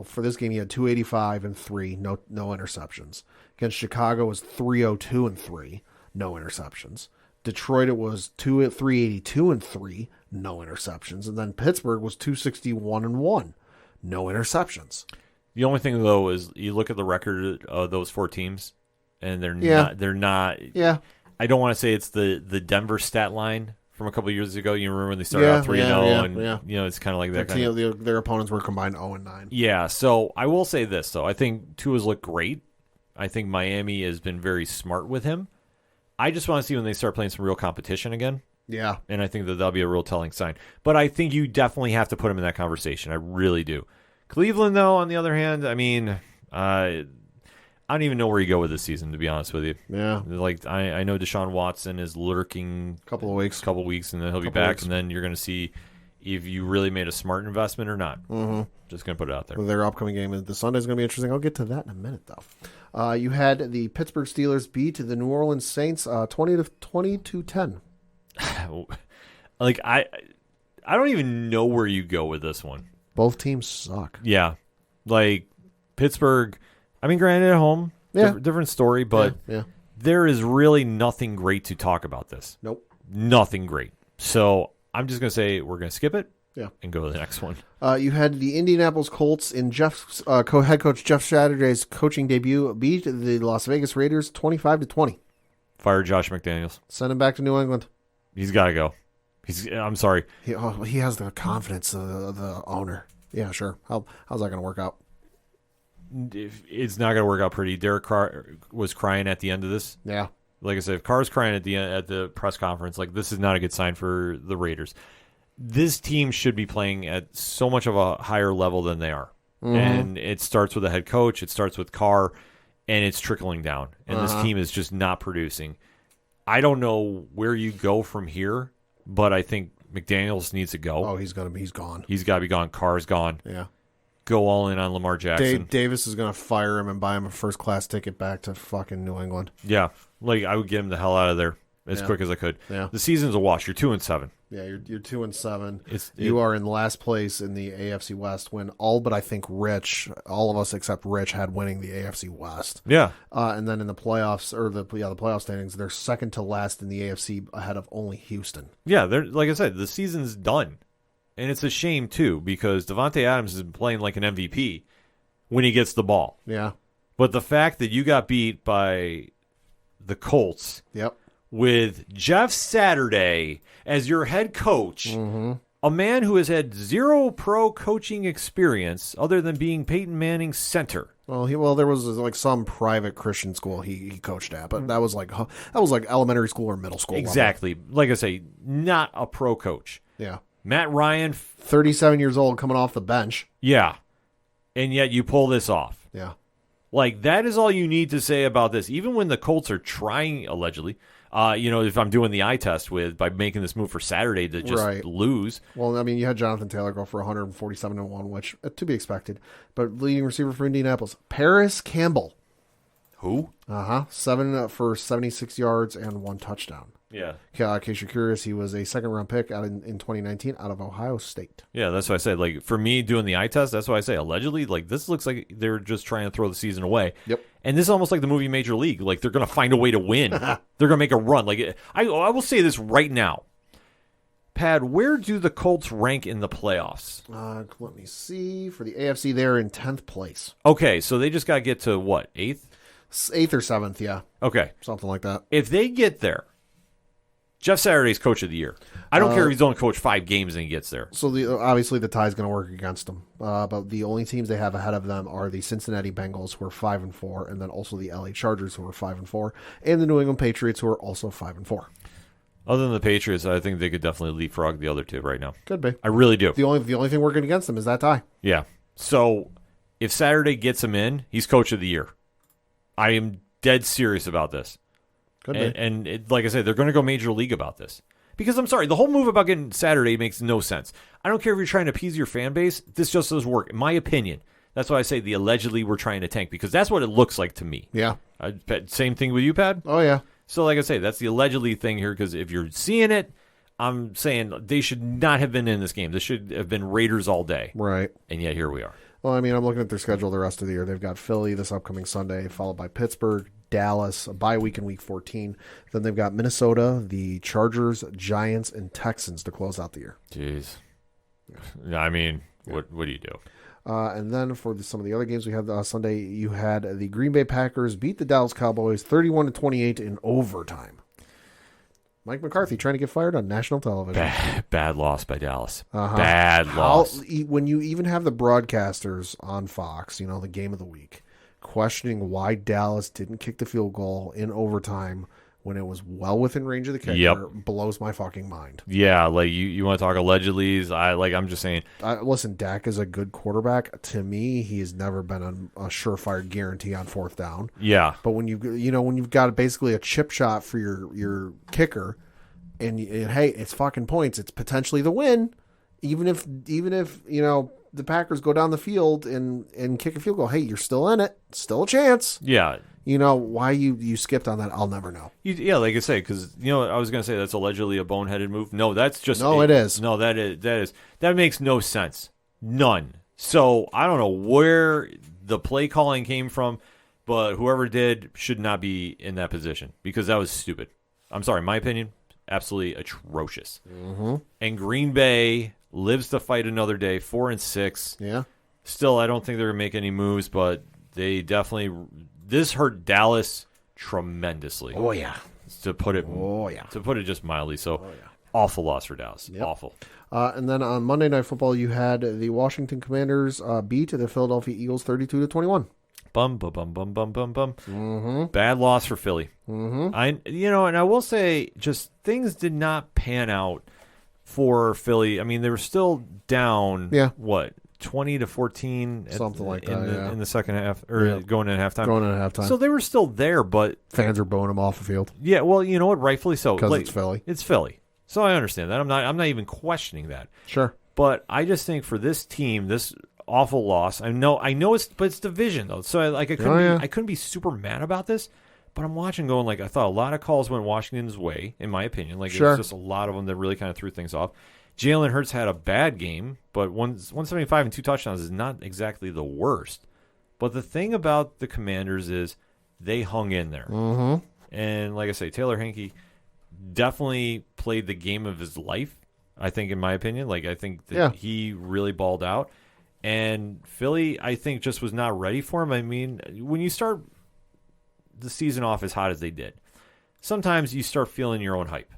for this game he had 285 and 3, no interceptions. Against Chicago it was 302 and 3, no interceptions. Detroit it was 382 and 3, no interceptions, and then Pittsburgh was 261 and 1, no interceptions. The only thing though is you look at the record of those 4 teams, and they're not. Yeah. I don't want to say it's the Denver stat line from a couple of years ago. You remember when they started out 3-0, and it's kind of like that. Their opponents were combined 0-9. Yeah. So I will say this though: I think Tua's looked great. I think Miami has been very smart with him. I just want to see when they start playing some real competition again. Yeah. And I think that'll be a real telling sign. But I think you definitely have to put him in that conversation. I really do. Cleveland, though, on the other hand, I mean, I don't even know where you go with this season, to be honest with you. Yeah. Like, I know Deshaun Watson is lurking couple of weeks, and then he'll be back, and then you're going to see if you really made a smart investment or not. Mm-hmm. Just going to put it out there. Their upcoming game this Sunday is going to be interesting. I'll get to that in a minute, though. You had the Pittsburgh Steelers beat the New Orleans Saints 20-10. Like, I don't even know where you go with this one. Both teams suck. Yeah. Like, Pittsburgh, I mean, granted, at home, different story, but there is really nothing great to talk about this. Nope. Nothing great. So I'm just going to say we're going to skip it and go to the next one. You had the Indianapolis Colts in Jeff's head coach Jeff Saturday's coaching debut beat the Las Vegas Raiders 25-20. Fire Josh McDaniels. Send him back to New England. He's got to go. I'm sorry. He has the confidence of the owner. Yeah, sure. How's that going to work out? It's not going to work out pretty. Derek Carr was crying at the end of this. Yeah. Like I said, if Carr's crying at the press conference, like, this is not a good sign for the Raiders. This team should be playing at so much of a higher level than they are. Mm-hmm. And it starts with the head coach. It starts with Carr, and it's trickling down. And this team is just not producing. I don't know where you go from here, but I think McDaniels needs to go. Oh, he's gone. He's got to be gone. Carr's gone. Yeah. Go all in on Lamar Jackson. Davis is going to fire him and buy him a first-class ticket back to fucking New England. Yeah. Like, I would get him the hell out of there as quick as I could. Yeah. The season's a wash. You're 2-7. Yeah, you're 2-7. You are in last place in the AFC West when all but I think Rich, all of us except Rich, had winning the AFC West. Yeah. And then in the playoffs, or the playoff standings, they're second to last in the AFC ahead of only Houston. Yeah, they're, like I said, the season's done. And it's a shame, too, because Devontae Adams has been playing like an MVP when he gets the ball. Yeah. But the fact that you got beat by the Colts with Jeff Saturday as your head coach, a man who has had zero pro coaching experience other than being Peyton Manning's center. Well, there was like some private Christian school he coached at, but that was like elementary school or middle school. Exactly. Level. Like I say, not a pro coach. Yeah. Matt Ryan, 37 years old, coming off the bench. Yeah. And yet you pull this off. Yeah. Like, that is all you need to say about this. Even when the Colts are trying, allegedly, if I'm doing the eye test by making this move for Saturday to just lose. Well, I mean, you had Jonathan Taylor go for 147-1, which to be expected. But leading receiver for Indianapolis, Paris Campbell. Who? 7 for 76 yards and 1 touchdown. Yeah. In case you're curious, he was a second-round pick in 2019 out of Ohio State. Yeah, that's what I say. Like, for me doing the eye test, that's why I say allegedly. Like, this looks like they're just trying to throw the season away. Yep. And this is almost like the movie Major League. Like, they're going to find a way to win. They're going to make a run. Like, I will say this right now. Pad, where do the Colts rank in the playoffs? Let me see. For the AFC, they're in 10th place. Okay, so they just got to get to what, 8th? 8th or 7th, yeah. Okay. Something like that. If they get there, Jeff Saturday's coach of the year. I don't care if he's only coached 5 games and he gets there. So obviously the tie's going to work against them. But the only teams they have ahead of them are the Cincinnati Bengals, who are 5-4, and then also the LA Chargers, who are 5-4, and the New England Patriots, who are also 5-4. Other than the Patriots, I think they could definitely leapfrog the other two right now. Could be. I really do. The only thing working against them is that tie. Yeah. So if Saturday gets him in, he's coach of the year. I am dead serious about this. Could be. And like I said, they're going to go Major League about this. Because I'm sorry, the whole move about getting Saturday makes no sense. I don't care if you're trying to appease your fan base. This just doesn't work. In my opinion, that's why I say the allegedly we're trying to tank, because that's what it looks like to me. Yeah. Same thing with you, Pat? Oh, yeah. So like I say, that's the allegedly thing here, because if you're seeing it, I'm saying they should not have been in this game. This should have been Raiders all day. Right. And yet here we are. Well, I mean, I'm looking at their schedule the rest of the year. They've got Philly this upcoming Sunday, followed by Pittsburgh, Dallas, a bye week in Week 14. Then they've got Minnesota, the Chargers, Giants, and Texans to close out the year. Jeez. I mean, what do you do? And then for some of the other games we had Sunday, you had the Green Bay Packers beat the Dallas Cowboys 31-28 in overtime. Mike McCarthy trying to get fired on national television. Bad loss by Dallas. Bad loss. When you even have the broadcasters on Fox, the game of the week, questioning why Dallas didn't kick the field goal in overtime when it was well within range of the kicker, blows my fucking mind. Yeah, like you want to talk allegedly's? I'm just saying. Listen, Dak is a good quarterback. To me, he has never been a surefire guarantee on 4th down. Yeah, but when you've got basically a chip shot for your kicker, and hey, it's fucking points. It's potentially the win. even if the Packers go down the field and kick a field goal, hey, you're still in it, still a chance. Yeah. Why you skipped on that, I'll never know. Yeah, like I say, because I was going to say that's allegedly a boneheaded move. No, that's just it is. No, that makes no sense. None. So I don't know where the play calling came from, but whoever did should not be in that position because that was stupid. I'm sorry, my opinion, absolutely atrocious. Mm-hmm. And Green Bay lives to fight another day, 4-6. Yeah. Still, I don't think they're going to make any moves, but they definitely. This hurt Dallas tremendously. Oh yeah. To put it. Oh yeah. To put it just mildly. So, awful loss for Dallas. Yep. Awful. And then on Monday Night Football, you had the Washington Commanders beat the Philadelphia Eagles 32-21. Bum bum bum bum bum bum bum. Mm-hmm. Bad loss for Philly. Mm-hmm. And I will say, just things did not pan out for Philly. I mean, they were still down. Yeah. What? 20-14, Something like that, in the second half, or going into halftime. So they were still there, but fans are booing them off the field. Yeah, well, you know what? Rightfully so. Because it's Philly. It's Philly. So I understand that. I'm not even questioning that. Sure. But I just think for this team, this awful loss. I know it's division though. So I couldn't be super mad about this. But I'm watching going I thought a lot of calls went Washington's way, in my opinion. It was just a lot of them that really kind of threw things off. Jalen Hurts had a bad game, but 175 and 2 touchdowns is not exactly the worst. But the thing about the Commanders is they hung in there. Mm-hmm. And like I say, Taylor Heinicke definitely played the game of his life, I think, in my opinion. I think that he really balled out. And Philly, I think, just was not ready for him. I mean, when you start the season off as hot as they did, sometimes you start feeling your own hype.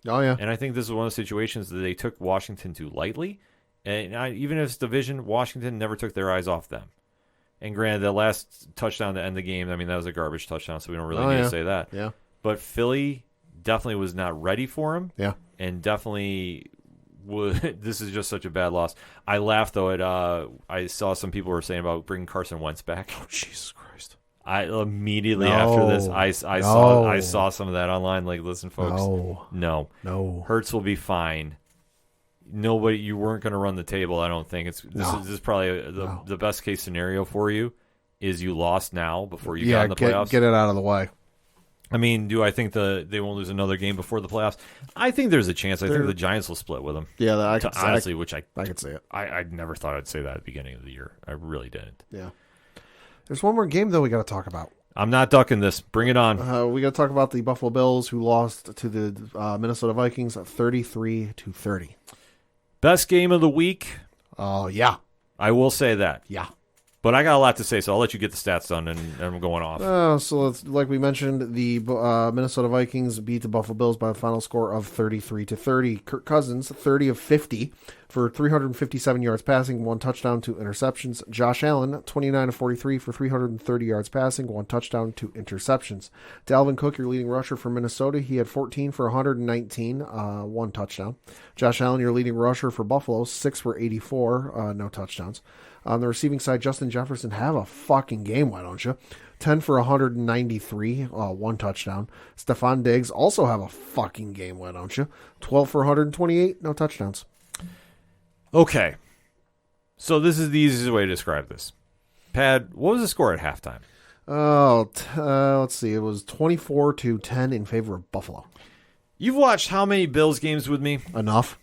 Oh, yeah. And I think this is one of the situations that they took Washington too lightly. And even if it's division, Washington never took their eyes off them. And granted, the last touchdown to end the game, I mean, that was a garbage touchdown, so we don't really need to say that. Yeah. But Philly definitely was not ready for him. Yeah. And definitely this is just such a bad loss. I laughed, though, at I saw some people were saying about bringing Carson Wentz back. Oh, Jesus Christ. I immediately after this, I saw some of that online. Listen, folks, no, Hurts will be fine. Nobody, you weren't going to run the table. I don't think this is probably the best case scenario for you. Is you lost now before you got in the playoffs? Get it out of the way. I mean, do I think they won't lose another game before the playoffs? I think there's a chance. I think the Giants will split with them. Yeah, I could see it. I never thought I'd say that at the beginning of the year. I really didn't. Yeah. There's one more game, though, we got to talk about. I'm not ducking this. Bring it on. We got to talk about the Buffalo Bills, who lost to the Minnesota Vikings 33-30. Best game of the week? Oh, yeah. I will say that. Yeah. But I got a lot to say, so I'll let you get the stats done, and I'm going off. So, like we mentioned, the Minnesota Vikings beat the Buffalo Bills by a final score of 33-30. Kirk Cousins, 30 of 50 for 357 yards passing, 1 touchdown, 2 interceptions. Josh Allen, 29 of 43 for 330 yards passing, 1 touchdown, 2 interceptions. Dalvin Cook, your leading rusher for Minnesota, he had 14 for 119, 1 touchdown. Josh Allen, your leading rusher for Buffalo, 6 for 84, no touchdowns. On the receiving side, Justin Jefferson, have a fucking game, why don't you? 10 for 193, 1 touchdown. Stephon Diggs also have a fucking game, why don't you? 12 for 128, no touchdowns. Okay. So this is the easiest way to describe this. Pad, what was the score at halftime? Let's see. It was 24-10 in favor of Buffalo. You've watched how many Bills games with me? Enough.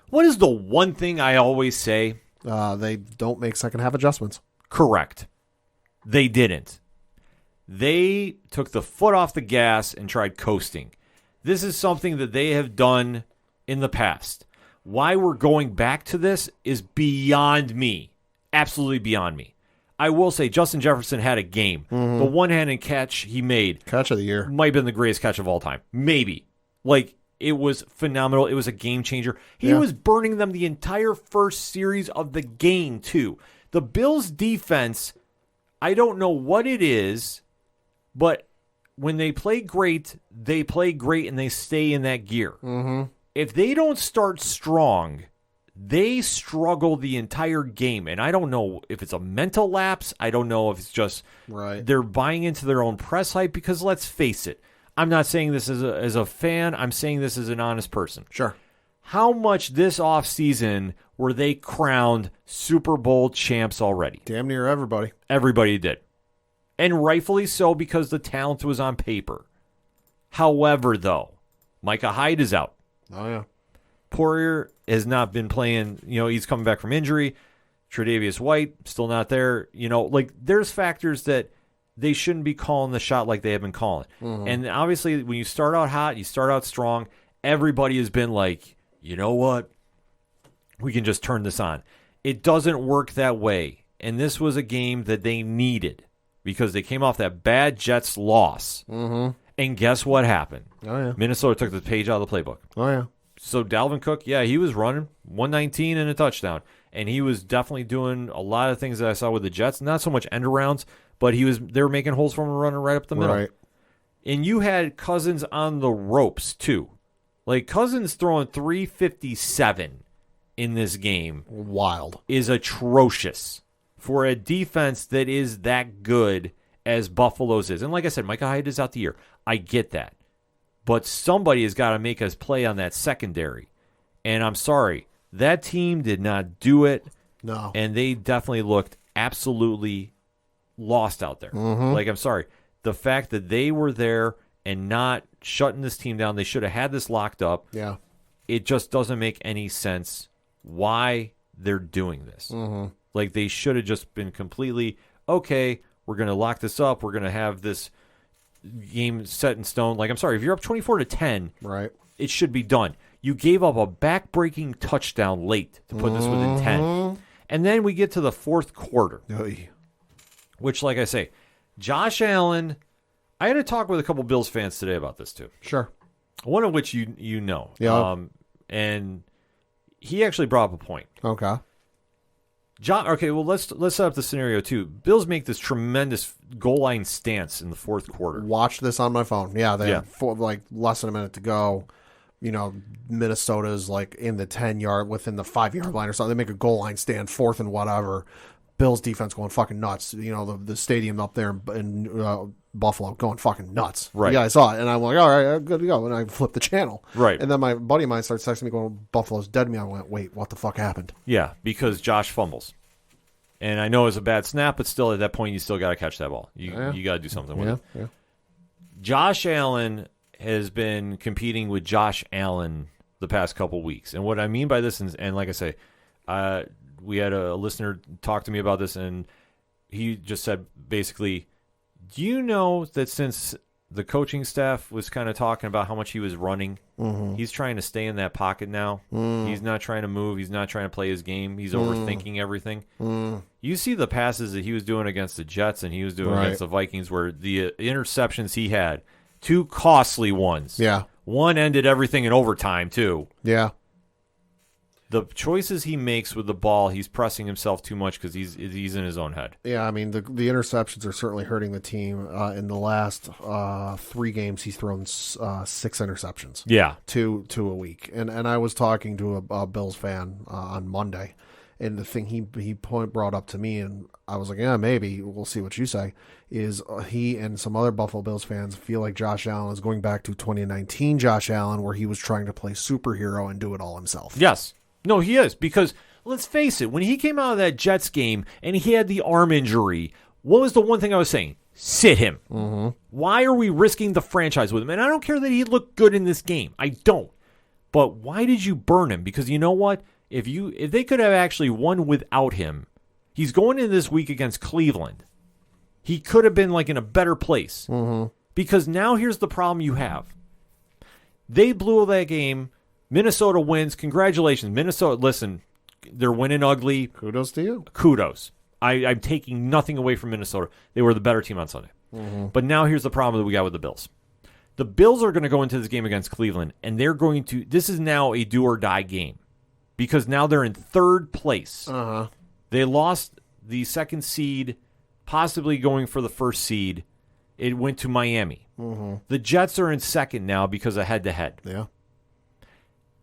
What is the one thing I always say? They don't make second half adjustments. Correct. They didn't. They took the foot off the gas and tried coasting. This is something that they have done in the past. Why we're going back to this is beyond me. Absolutely beyond me. I will say Justin Jefferson had a game. Mm-hmm. The one-handed catch he made. Catch of the year. Might have been the greatest catch of all time. Maybe. It was phenomenal. It was a game changer. He was burning them the entire first series of the game, too. The Bills' defense, I don't know what it is, but when they play great and they stay in that gear. Mm-hmm. If they don't start strong, they struggle the entire game. And I don't know if it's a mental lapse. I don't know if it's just they're buying into their own press hype, because let's face it, I'm not saying this as a fan. I'm saying this as an honest person. Sure. how much this offseason were they crowned Super Bowl champs already? Damn near everybody. Everybody did. And rightfully so, because the talent was on paper. However, though, Micah Hyde is out. Oh, yeah. Poirier has not been playing. He's coming back from injury. Tre'Davious White, still not there. There's factors that they shouldn't be calling the shot like they have been calling. Mm-hmm. And obviously, when you start out hot, you start out strong, everybody has been like, you know what? We can just turn this on. It doesn't work that way. And this was a game that they needed because they came off that bad Jets loss. Mm-hmm. And guess what happened? Oh, yeah. Minnesota took the page out of the playbook. Oh, yeah. So Dalvin Cook, yeah, he was running 119 and a touchdown. And he was definitely doing a lot of things that I saw with the Jets. Not so much end arounds, but they were making holes for him running right up the middle. Right. And you had Cousins on the ropes, too. Like, Cousins throwing 357 in this game. Wild. Is atrocious for a defense that is that good as Buffalo's is. And like I said, Micah Hyde is out the year. I get that. But somebody has got to make us play on that secondary. And I'm sorry, that team did not do it. No. And they definitely looked absolutely lost out there. Mm-hmm. Like, I'm sorry. The fact that they were there and not shutting this team down, they should have had this locked up. Yeah. It just doesn't make any sense why they're doing this. Mm-hmm. Like, they should have just been completely, okay, we're going to lock this up. We're going to have this game set in stone. Like, I'm sorry, if you're up 24-10, right, it should be done. You gave up a back-breaking touchdown late to put this within 10. And then we get to the fourth quarter, which, like I say, Josh Allen, I had a talk with a couple Bills fans today about this too. Sure. One of which you know. Yeah. And he actually brought up a point. Okay. Okay, well, let's set up the scenario too. Bills make this tremendous goal line stance in the fourth quarter. Watch this on my phone. Yeah, they have less than a minute to go. Minnesota's like in the 10-yard, within the 5-yard line or something. They make a goal line stand, fourth and whatever. Bills defense going fucking nuts. The stadium up there in Buffalo going fucking nuts. Right. Yeah, I saw it, and I'm like, all right, good to go. And I flipped the channel. Right. And then my buddy of mine starts texting me going, Buffalo's dead to me. I went, wait, what the fuck happened? Yeah, because Josh fumbles. And I know it's a bad snap, but still at that point you still got to catch that ball. You got to do something with it. Yeah. Josh Allen has been competing with Josh Allen the past couple weeks. And what I mean by this, and like I say, we had a listener talk to me about this, and he just said basically, do you know that since the coaching staff was kind of talking about how much he was running, he's trying to stay in that pocket now. He's not trying to move. He's not trying to play his game. He's overthinking everything. You see the passes that he was doing against the Jets and he was doing against the Vikings where the interceptions he had, 2 costly ones. Yeah. One ended everything in overtime, too. Yeah. The choices he makes with the ball, he's pressing himself too much because he's in his own head. Yeah, I mean, the interceptions are certainly hurting the team. In the last 3 games, he's thrown 6 interceptions. Yeah. Two a week. And I was talking to a Bills fan on Monday, and the thing he brought up to me, and I was like, yeah, maybe, we'll see what you say, is he and some other Buffalo Bills fans feel like Josh Allen is going back to 2019 Josh Allen, where he was trying to play superhero and do it all himself. Yes. No, he is, because let's face it, when he came out of that Jets game and he had the arm injury, what was the one thing I was saying? Sit him. Why are we risking the franchise with him? And I don't care that he looked good in this game. I don't. But why did you burn him? Because you know what? If they could have actually won without him, he's going into this week against Cleveland. He could have been like in a better place. Because now here's the problem you have. They blew that game. Minnesota wins. Congratulations. Minnesota, listen, they're winning ugly. Kudos to you. Kudos. I'm taking nothing away from Minnesota. They were the better team on Sunday. But now here's the problem that we got with the Bills. The Bills are going to go into this game against Cleveland, and they're going to, this is now a do-or-die game because now they're in third place. They lost the second seed, possibly going for the first seed. It went to Miami. The Jets are in second now because of head-to-head. Yeah.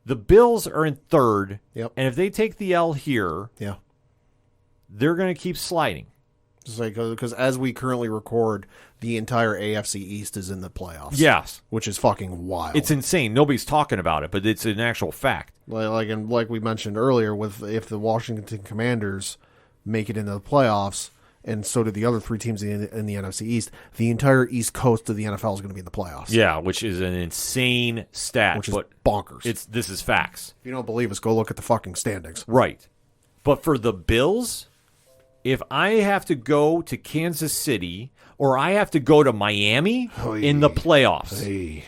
The Bills are in third, Yep. and if they take the L here, yeah, they're going to keep sliding. Just like because as we currently record, the entire AFC East is in the playoffs. Yes. Which is fucking wild. It's insane. Nobody's talking about it, but it's an actual fact. Like we mentioned earlier, if the Washington Commanders make it into the playoffs, and so did the other 3 teams in the NFC East, the entire East Coast of the NFL is going to be in the playoffs. Yeah, which is an insane stat. Which is bonkers. This is facts. If you don't believe us, go look at the fucking standings. Right. But for the Bills, if I have to go to Kansas City or I have to go to Miami in the playoffs,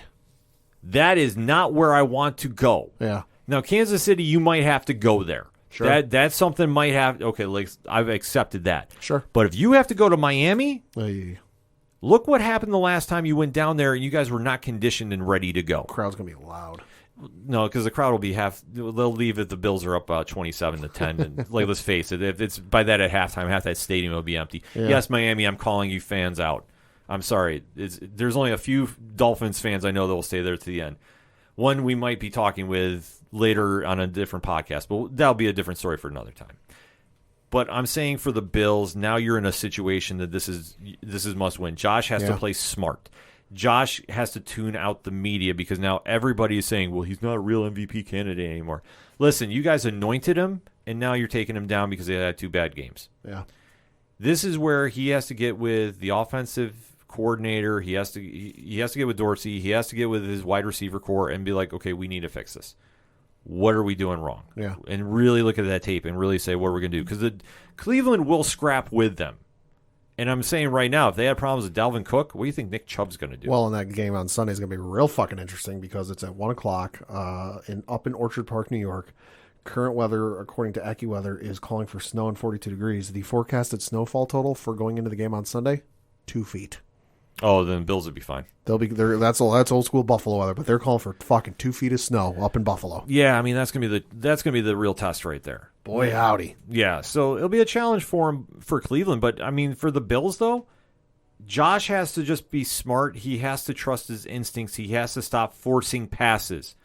that is not where I want to go. Yeah. Now, Kansas City, you might have to go there. Sure. That's something might have. Okay, like I've accepted that. Sure. But if you have to go to Miami, look what happened the last time you went down there and you guys were not conditioned and ready to go. Crowd's gonna be loud. No, because the crowd will be they'll leave if the Bills are up 27-10. And like, let's face it, if it's by that at halftime, half that stadium will be empty. Yeah. Yes, Miami, I'm calling you fans out. I'm sorry. There's only a few Dolphins fans I know that will stay there to the end. One we might be talking with later on a different podcast, but that'll be a different story for another time. But I'm saying for the Bills, now you're in a situation that this is must win. Josh has to play smart. Josh has to tune out the media because now everybody is saying, well, he's not a real MVP candidate anymore. Listen, you guys anointed him, and now you're taking him down because they had 2 bad games. Yeah. This is where he has to get with the offensive coordinator. He has to get with Dorsey. He has to get with his wide receiver core and be like, okay, we need to fix this. What are we doing wrong? Yeah. And really look at that tape and really say what we're going to do. Because Cleveland will scrap with them. And I'm saying right now, if they had problems with Dalvin Cook, what do you think Nick Chubb's going to do? Well, and that game on Sunday is going to be real fucking interesting because it's at 1 o'clock up in Orchard Park, New York. Current weather, according to AccuWeather, is calling for snow and 42 degrees. The forecasted snowfall total for going into the game on Sunday, 2 feet. Oh, then Bills would be fine. They'll be there. That's old school Buffalo weather, but they're calling for fucking 2 feet of snow up in Buffalo. Yeah, I mean that's gonna be the real test right there. Boy, howdy. Yeah, so it'll be a challenge for Cleveland, but I mean for the Bills though, Josh has to just be smart. He has to trust his instincts. He has to stop forcing passes.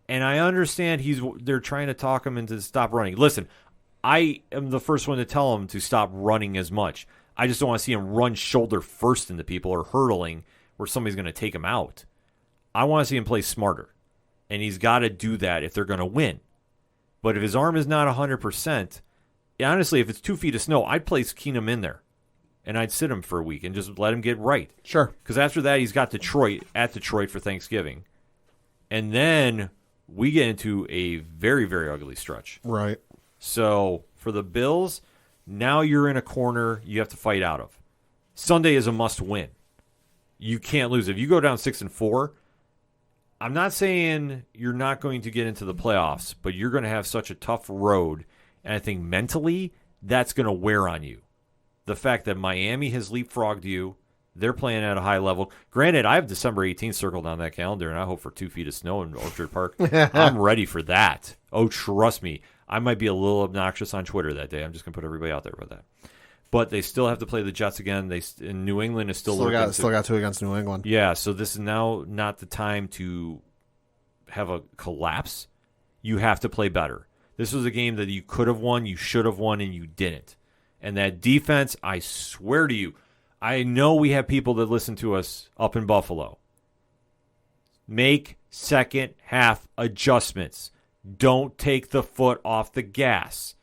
And I understand they're trying to talk him into stop running. Listen, I am the first one to tell him to stop running as much. I just don't want to see him run shoulder first into people or hurdling where somebody's going to take him out. I want to see him play smarter. And he's got to do that if they're going to win. But if his arm is not 100%, honestly, if it's 2 feet of snow, I'd place Keenum in there. And I'd sit him for a week and just let him get right. Sure. Because after that, he's got Detroit for Thanksgiving. And then we get into a very, very ugly stretch. Right. So for the Bills, now you're in a corner you have to fight out of. Sunday is a must-win. You can't lose. If you go down 6-4, I'm not saying you're not going to get into the playoffs, but you're going to have such a tough road, and I think mentally that's going to wear on you. The fact that Miami has leapfrogged you, they're playing at a high level. Granted, I have December 18th circled on that calendar, and I hope for 2 feet of snow in Orchard Park. I'm ready for that. Oh, trust me. I might be a little obnoxious on Twitter that day. I'm just going to put everybody out there with that. But they still have to play the Jets again. In New England is still got 2 against New England. Yeah, so this is now not the time to have a collapse. You have to play better. This was a game that you could have won, you should have won, and you didn't. And that defense, I swear to you, I know we have people that listen to us up in Buffalo. Make second half adjustments. Don't take the foot off the gas.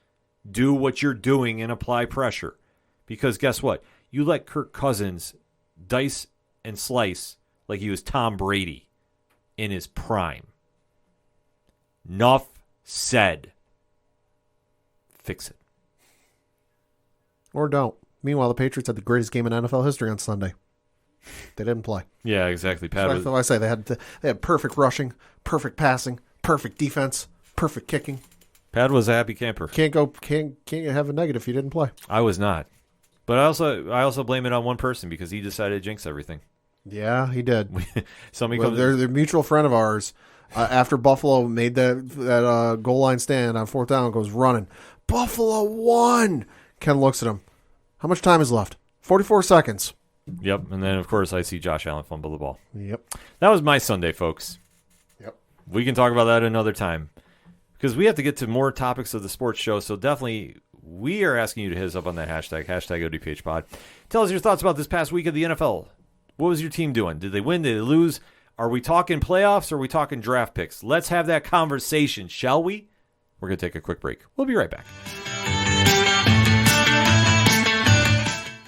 Do what you're doing and apply pressure. Because guess what? You let Kirk Cousins dice and slice like he was Tom Brady in his prime. Enough said. Fix it. Or don't. Meanwhile, the Patriots had the greatest game in NFL history on Sunday. They didn't play. Yeah, exactly. Pat That's what I say. They had perfect rushing, perfect passing, perfect defense, perfect kicking. Pat was a happy camper. Can't have a negative if you didn't play. I was not. But I also blame it on one person because he decided to jinx everything. Yeah, he did. They're a mutual friend of ours. After Buffalo made that goal line stand on 4th down, goes running. Buffalo won. Ken looks at him. How much time is left? 44 seconds. Yep, and then, of course, I see Josh Allen fumble the ball. Yep. That was my Sunday, folks. Yep. We can talk about that another time because we have to get to more topics of the sports show, so definitely we are asking you to hit us up on that hashtag ODPH pod. Tell us your thoughts about this past week of the NFL. What was your team doing? Did they win? Did they lose? Are we talking playoffs or are we talking draft picks? Let's have that conversation, shall we? We're going to take a quick break. We'll be right back.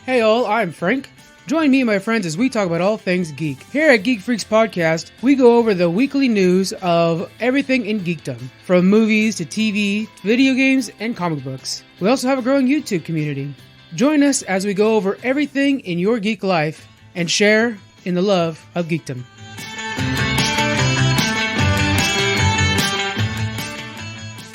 Hey all, I'm Frank. Join me and my friends as we talk about all things geek. Here at Geek Freaks Podcast, we go over the weekly news of everything in geekdom, from movies to TV, video games, and comic books. We also have a growing YouTube community. Join us as we go over everything in your geek life and share in the love of geekdom.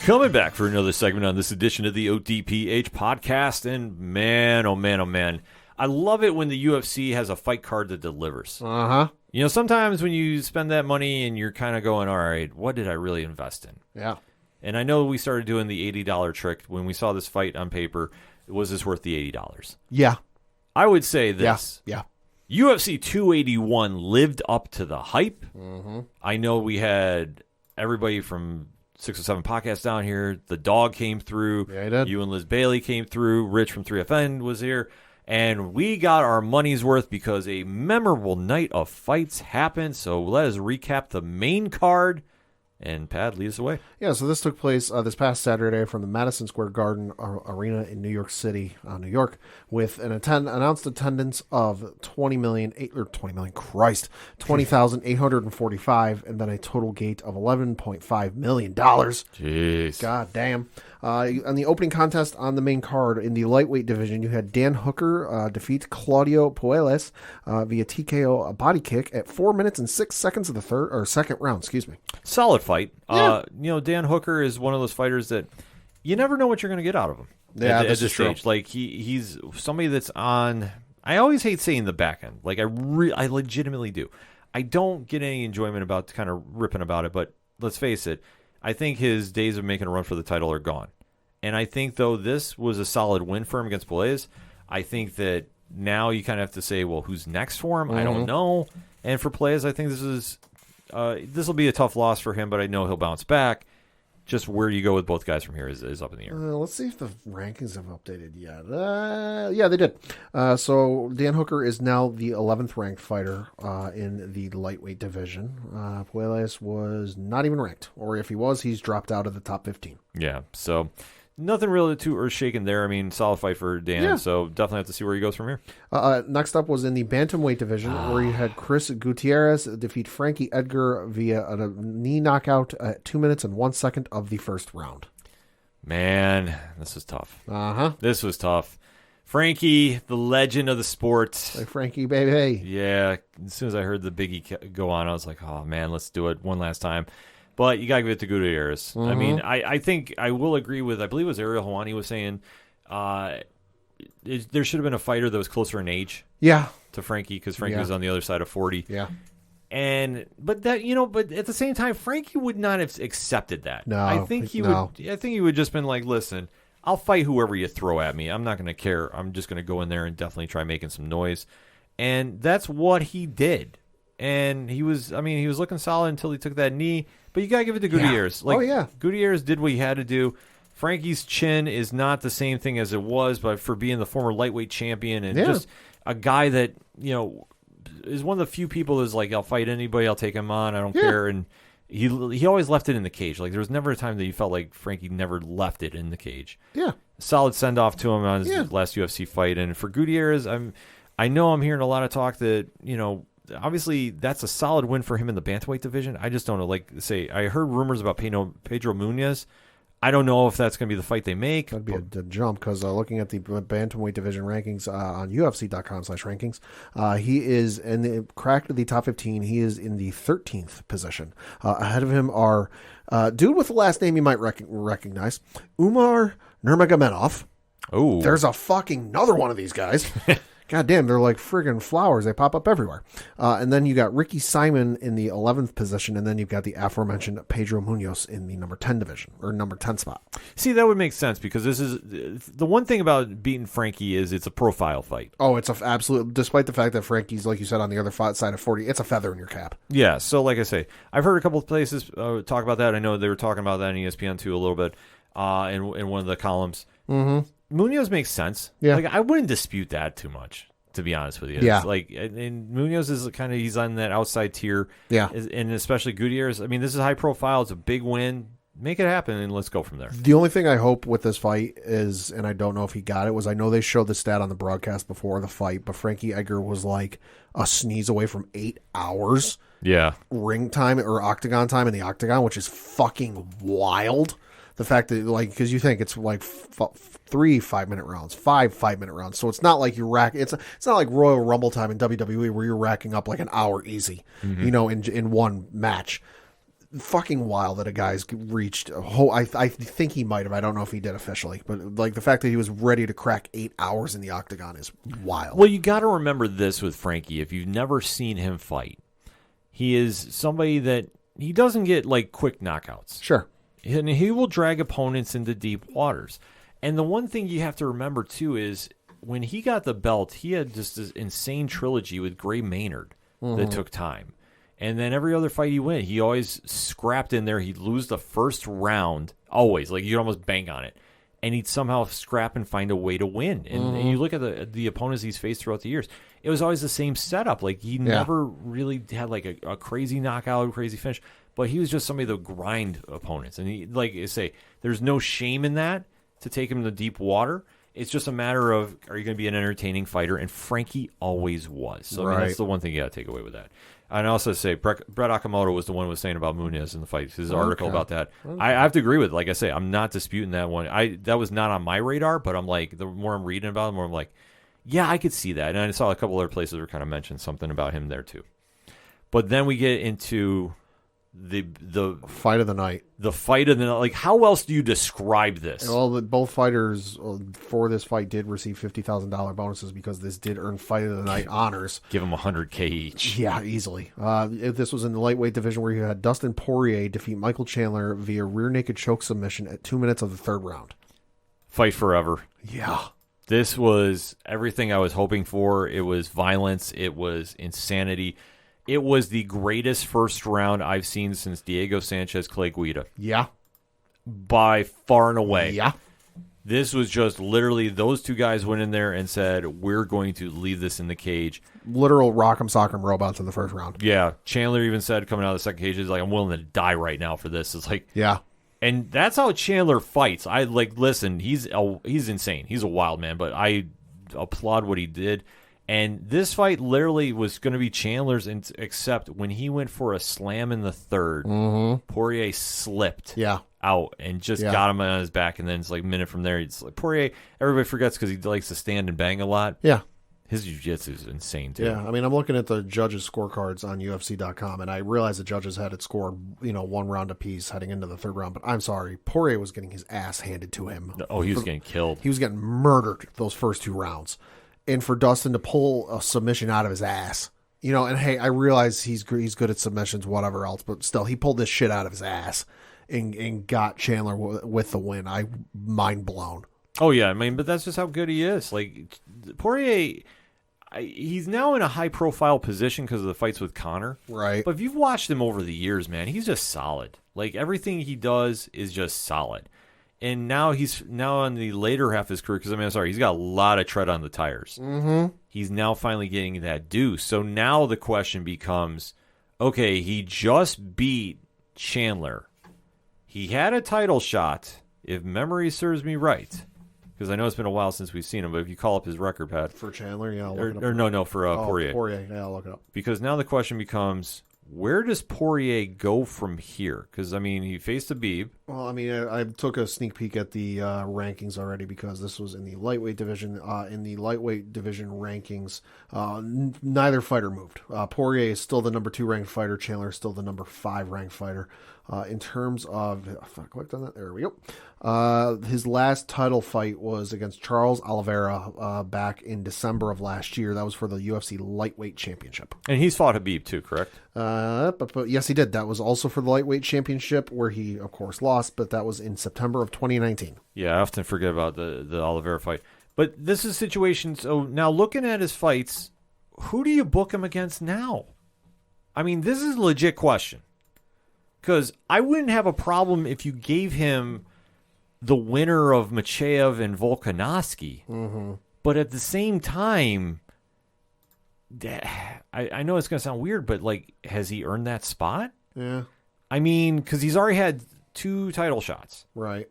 Coming back for another segment on this edition of the ODPH podcast, and man, oh man, oh man, I love it when the UFC has a fight card that delivers. Uh-huh. You know, sometimes when you spend that money and you're kind of going, all right, what did I really invest in? Yeah. And I know we started doing the $80 trick when we saw this fight on paper. Was this worth the $80? Yeah. I would say this. Yeah. UFC 281 lived up to the hype. Mm-hmm. I know we had everybody from 607 Podcasts down here. The dog came through. Yeah, he did. You and Liz Bailey came through. Rich from 3FN was here. And we got our money's worth because a memorable night of fights happened. So let us recap the main card. And Pat, lead us away. Yeah, so this took place this past Saturday from the Madison Square Garden Arena in New York City, New York, with an announced attendance of 20,845, and then a total gate of $11.5 million. Jeez. God damn. On the opening contest on the main card in the lightweight division, you had Dan Hooker defeat Claudio Puelles via TKO, a body kick at 4 minutes and 6 seconds of the second round. Excuse me. Solid fight. Yeah. Dan Hooker is one of those fighters that you never know what you're going to get out of him. Yeah, at this true. stage. Like he's somebody that's on. I always hate saying the back end. Like I legitimately do. I don't get any enjoyment about kind of ripping about it. But let's face it. I think his days of making a run for the title are gone. And I think, though, this was a solid win for him against Puelles. I think that now you kind of have to say, well, who's next for him? I don't know. And for Puelles, I think this will be a tough loss for him, but I know he'll bounce back. Just where you go with both guys from here is up in the air. Let's see if the rankings have updated yet. Yeah, they did. So Dan Hooker is now the 11th ranked fighter in the lightweight division. Puelles was not even ranked, or if he was, he's dropped out of the top 15. Yeah, so nothing really too earth-shaking there. I mean, solid fight for Dan, so definitely have to see where he goes from here. Next up was in the bantamweight division, where you had Chris Gutierrez defeat Frankie Edgar via a knee knockout at 2 minutes and 1 second of the first round. Man, this was tough. Uh-huh. This was tough. Frankie, the legend of the sport. Like Frankie, baby. Yeah, as soon as I heard the Biggie go on, I was like, oh, man, let's do it one last time. But you got to give it to Gutierrez. Mm-hmm. I mean, I think I will agree with, I believe it was Ariel Helwani was saying there should have been a fighter that was closer in age Yeah. to Frankie because Frankie was on the other side of 40. Yeah. But at the same time, Frankie would not have accepted that. No. I think he would just been like, listen, I'll fight whoever you throw at me. I'm not going to care. I'm just going to go in there and definitely try making some noise. And that's what he did. And he was looking solid until he took that knee. But you got to give it to Gutierrez. Yeah. Gutierrez did what he had to do. Frankie's chin is not the same thing as it was, but for being the former lightweight champion and just a guy that, is one of the few people that's like, I'll fight anybody, I'll take him on, I don't care. And he always left it in the cage. Like there was never a time that you felt like Frankie never left it in the cage. Yeah. Solid send off to him on his last UFC fight. And for Gutierrez, I know I'm hearing a lot of talk that, obviously that's a solid win for him in the bantamweight division. I just don't know. Like, say, I heard rumors about Pedro Munoz. I don't know if that's going to be the fight they make. That'd be a jump because looking at the bantamweight division rankings on UFC.com/rankings, he is cracked the top 15. He is in the 13th position. Ahead of him are dude with the last name you might recognize, Umar Nurmagomedov. Oh, there's a fucking another one of these guys. God damn, they're like friggin' flowers. They pop up everywhere. And then you got Ricky Simon in the 11th position, and then you've got the aforementioned Pedro Munoz in the number 10 division, or number 10 spot. See, that would make sense because this is the one thing about beating Frankie is it's a profile fight. Oh, it's a absolute, despite the fact that Frankie's, like you said, on the other side of 40, it's a feather in your cap. Yeah, so like I say, I've heard a couple of places talk about that. I know they were talking about that on ESPN too a little bit in one of the columns. Mm-hmm. Munoz makes sense. Yeah. Like I wouldn't dispute that too much, to be honest with you. Yeah. It's like, and Munoz is kind of, he's on that outside tier. Yeah. And especially Gutierrez. I mean, this is high profile. It's a big win. Make it happen, and let's go from there. The only thing I hope with this fight is, and I don't know if he got it, was I know they showed the stat on the broadcast before the fight, but Frankie Edgar was like a sneeze away from 8 hours Yeah. ring time or octagon time in the octagon, which is fucking wild. The fact that, like, because you think it's like 3 5-minute rounds, 5 5-minute rounds, so it's not like you're racking. It's not like Royal Rumble time in WWE where you're racking up like an hour easy, you know, in one match. Fucking wild that a guy's reached a whole. I think he might have. I don't know if he did officially, but like the fact that he was ready to crack 8 hours in the octagon is wild. Well, you got to remember this with Frankie. If you've never seen him fight, he is somebody that he doesn't get like quick knockouts. Sure. And he will drag opponents into deep waters. And the one thing you have to remember, too, is when he got the belt, he had just this insane trilogy with Gray Maynard that took time. And then every other fight he win, he always scrapped in there. He'd lose the first round, always. Like, you'd almost bang on it. And he'd somehow scrap and find a way to win. And you look at the opponents he's faced throughout the years, it was always the same setup. Like, he never really had, like, a crazy knockout, crazy finish. But he was just somebody that would grind opponents. And, he, like I say, there's no shame in that to take him to deep water. It's just a matter of, are you going to be an entertaining fighter? And Frankie always was. So, I mean, that's the one thing you got to take away with that. And I also say Brett Okamoto was the one who was saying about Munoz in the fight. His article about that. I have to agree with it. Like I say, I'm not disputing that one. That was not on my radar, but I'm like, the more I'm reading about it, the more I'm like, yeah, I could see that. And I saw a couple other places where kind of mentioned something about him there too. But then we get into the Fight of the night. The fight of the night. Like, how else do you describe this? Well, both fighters for this fight did receive $50,000 bonuses because this did earn Fight of the Night honors. Give them $100K each. Yeah, easily. This was in the lightweight division where you had Dustin Poirier defeat Michael Chandler via rear naked choke submission at 2 minutes of the third round. Fight forever. Yeah. This was everything I was hoping for. It was violence. It was insanity. It was the greatest first round I've seen since Diego Sanchez, Clay Guida. Yeah. By far and away. Yeah. This was just literally those two guys went in there and said, we're going to leave this in the cage. Literal rock'em sock'em robots in the first round. Yeah. Chandler even said coming out of the second cage, he's like, I'm willing to die right now for this. It's like, yeah. And that's how Chandler fights. I like, listen, he's insane. He's a wild man, but I applaud what he did. And this fight literally was going to be Chandler's, except when he went for a slam in the third, Poirier slipped out and just got him on his back. And then it's like a minute from there, it's like Poirier, everybody forgets because he likes to stand and bang a lot. Yeah. His jiu-jitsu is insane, too. Yeah, I mean, I'm looking at the judges' scorecards on UFC.com, and I realize the judges had it scored, 1 round apiece heading into the third round. But I'm sorry, Poirier was getting his ass handed to him. Oh, he was getting killed. He was getting murdered those first 2 rounds. And for Dustin to pull a submission out of his ass, and hey, I realize he's good at submissions, whatever else, but still, he pulled this shit out of his ass and got Chandler with the win. Mind blown. Oh, yeah, I mean, but that's just how good he is. Like, Poirier, he's now in a high-profile position because of the fights with Conor. Right. But if you've watched him over the years, man, he's just solid. Like, everything he does is just solid. And now he's on the later half of his career, because, I mean, I'm sorry, he's got a lot of tread on the tires. Mm-hmm. He's now finally getting that due. So now the question becomes, okay, he just beat Chandler. He had a title shot, if memory serves me right. Because I know it's been a while since we've seen him, but if you call up his record, Pat. For Chandler, yeah, I'll or, look it up. Or no, for Poirier. Poirier, yeah, I'll look it up. Because now the question becomes, where does Poirier go from here? Because, I mean, he faced Khabib. Well, I mean, I took a sneak peek at the rankings already because this was in the lightweight division. In the lightweight division rankings, neither fighter moved. Poirier is still the number 2 ranked fighter. Chandler is still the number 5 ranked fighter. In terms of, if I clicked on that, there we go. His last title fight was against Charles Oliveira back in December of last year. That was for the UFC lightweight championship. And he's fought Khabib too, correct? But yes, he did. That was also for the lightweight championship where he, of course, lost, but that was in September of 2019. Yeah, I often forget about the Oliveira fight. But this is a situation, so now looking at his fights, who do you book him against now? I mean, this is a legit question. Because I wouldn't have a problem if you gave him the winner of Machev and Volkanovski. Mm-hmm. But at the same time, I know it's going to sound weird, but like, has he earned that spot? Yeah. I mean, because he's already had 2 title shots. Right.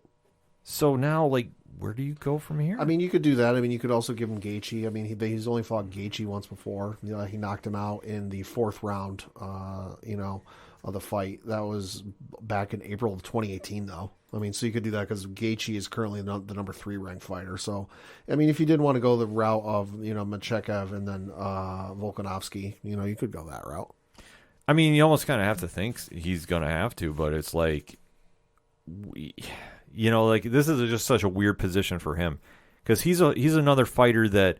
So now, like, where do you go from here? I mean, you could do that. I mean, you could also give him Gaethje. I mean, he's only fought Gaethje once before. You know, he knocked him out in the 4th round, of the fight. That was back in April of 2018, though. I mean, so you could do that because Gaethje is currently the number 3 ranked fighter. So, I mean, if you did want to go the route of, Machev and then Volkanovski, you could go that route. I mean, you almost kind of have to think he's going to have to, but it's like, like this is just such a weird position for him because he's another fighter that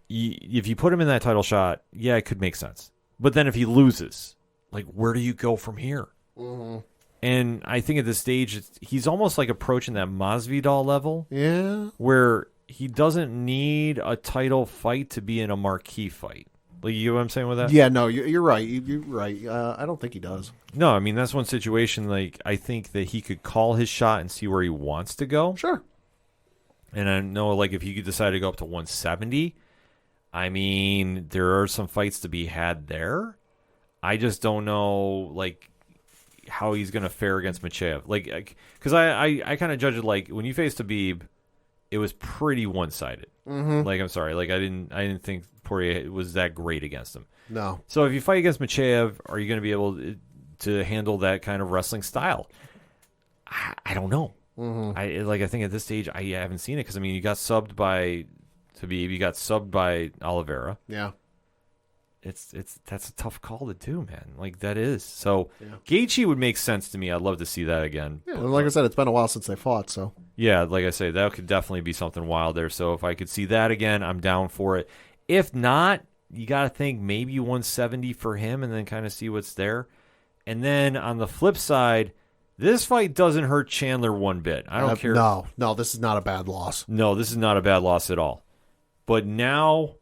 if you put him in that title shot, yeah, it could make sense. But then if he loses, like, where do you go from here? Mm-hmm. And I think at this stage, he's almost like approaching that Masvidal level. Yeah. Where he doesn't need a title fight to be in a marquee fight. Like, you know what I'm saying with that? Yeah, no, you're right. You're right. I don't think he does. No, I mean, that's one situation, like, I think that he could call his shot and see where he wants to go. Sure. And I know, like, if he could decide to go up to 170, I mean, there are some fights to be had there. I just don't know, like, how he's going to fare against Machev. Like, because I kind of judge it, like, when you faced Khabib, it was pretty one-sided. Mm-hmm. Like, I'm sorry. Like, I didn't think Poirier was that great against him. No. So if you fight against Machev, are you going to be able to handle that kind of wrestling style? I don't know. Mm-hmm. I think at this stage, I haven't seen it because, I mean, you got subbed by Khabib, you got subbed by Oliveira. Yeah. That's a tough call to do, man. Like, that is. So Yeah. Gaethje would make sense to me. I'd love to see that again. Yeah, and like I said, it's been a while since they fought, so. Yeah, like I say, that could definitely be something wild there. So if I could see that again, I'm down for it. If not, you got to think maybe 170 for him and then kind of see what's there. And then on the flip side, this fight doesn't hurt Chandler one bit. I don't care. No, this is not a bad loss. No, this is not a bad loss at all. But now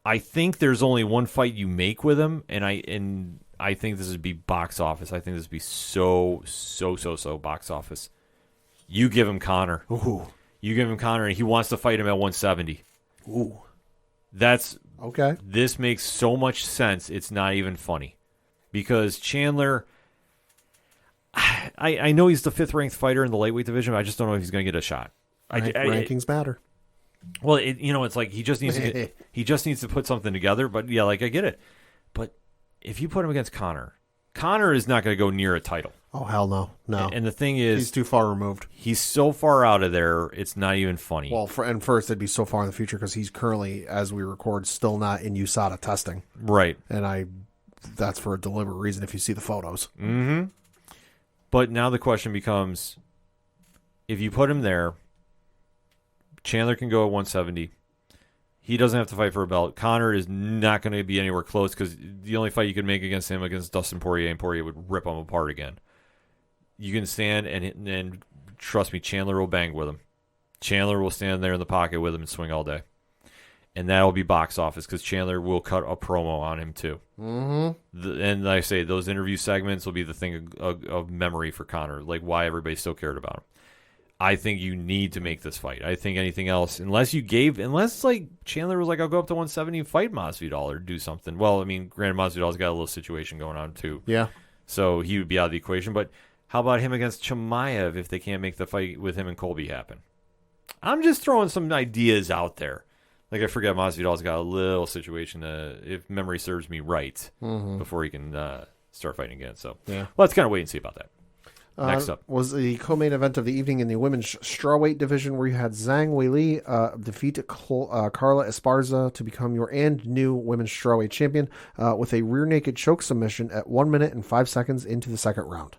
I think there's only one fight you make with him, and I think this would be box office. I think this would be so box office. You give him Conor. Ooh. You give him Conor, and he wants to fight him at 170. Ooh. That's okay. This makes so much sense. It's not even funny because Chandler. I know he's the 5th ranked fighter in the lightweight division. But I just don't know if he's going to get a shot. Rankings matter. Well, it's like he just needs to put something together. But yeah, like I get it. But if you put him against Conor is not going to go near a title. Oh hell no. And the thing is, he's too far removed. He's so far out of there. It's not even funny. Well, and first it'd be so far in the future because he's currently, as we record, still not in USADA testing. Right. And that's for a deliberate reason. If you see the photos. Mm-hmm. But now the question becomes, if you put him there, Chandler can go at 170. He doesn't have to fight for a belt. Conor is not going to be anywhere close because the only fight you could make against him against Dustin Poirier, and Poirier would rip him apart again. You can stand and trust me, Chandler will bang with him. Chandler will stand there in the pocket with him and swing all day. And that'll be box office because Chandler will cut a promo on him too. Mm-hmm. And like I say, those interview segments will be the thing of memory for Conor, like why everybody still cared about him. I think you need to make this fight. I think anything else, unless like Chandler was like, I'll go up to 170 and fight Masvidal or do something. Well, I mean, granted, Masvidal's got a little situation going on too. Yeah. So he would be out of the equation. But how about him against Chimaev if they can't make the fight with him and Colby happen? I'm just throwing some ideas out there. Like, I forget Masvidal's got a little situation, if memory serves me right, before he can start fighting again. So, yeah. Let's kind of wait and see about that. Next up was the co-main event of the evening in the women's strawweight division, where you had Zhang Weili defeat Carla Esparza to become your new women's strawweight champion with a rear naked choke submission at 1 minute and 5 seconds into the second round.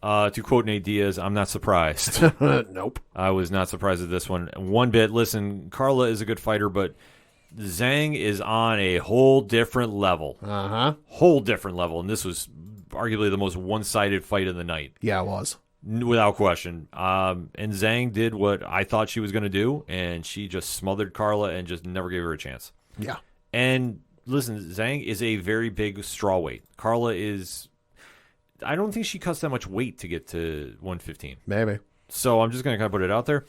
To quote Nate Diaz, I'm not surprised. Nope. I was not surprised at this one. One bit. Listen, Carla is a good fighter, but Zhang is on a whole different level. Whole different level. And this was arguably the most one-sided fight of the night. Yeah, it was. Without question. And Zhang did what I thought she was going to do, and she just smothered Carla and just never gave her a chance. Yeah. And listen, Zhang is a very big strawweight. Carla is... I don't think she cuts that much weight to get to 115. Maybe. So I'm just going to kind of put it out there.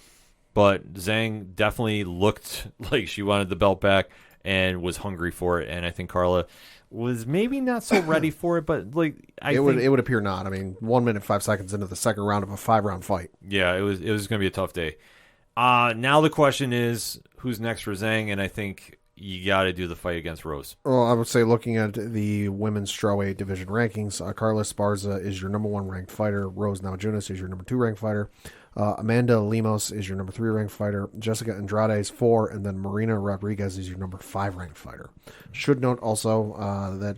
But Zhang definitely looked like she wanted the belt back and was hungry for it. And I think Carla was maybe not so ready for it, but like it would appear not. I mean, 1 minute 5 seconds into the second round of a 5-round fight. Yeah, it was going to be a tough day. Now the question is, who's next for Zhang? And I think you got to do the fight against Rose. Well, I would say looking at the women's strawweight division rankings, Carla Esparza is your number 1 ranked fighter. Rose Namajunas is your number 2 ranked fighter. Amanda Lemos is your number 3 ranked fighter. Jessica Andrade is 4, and then Marina Rodriguez is your number 5 ranked fighter. Should note also that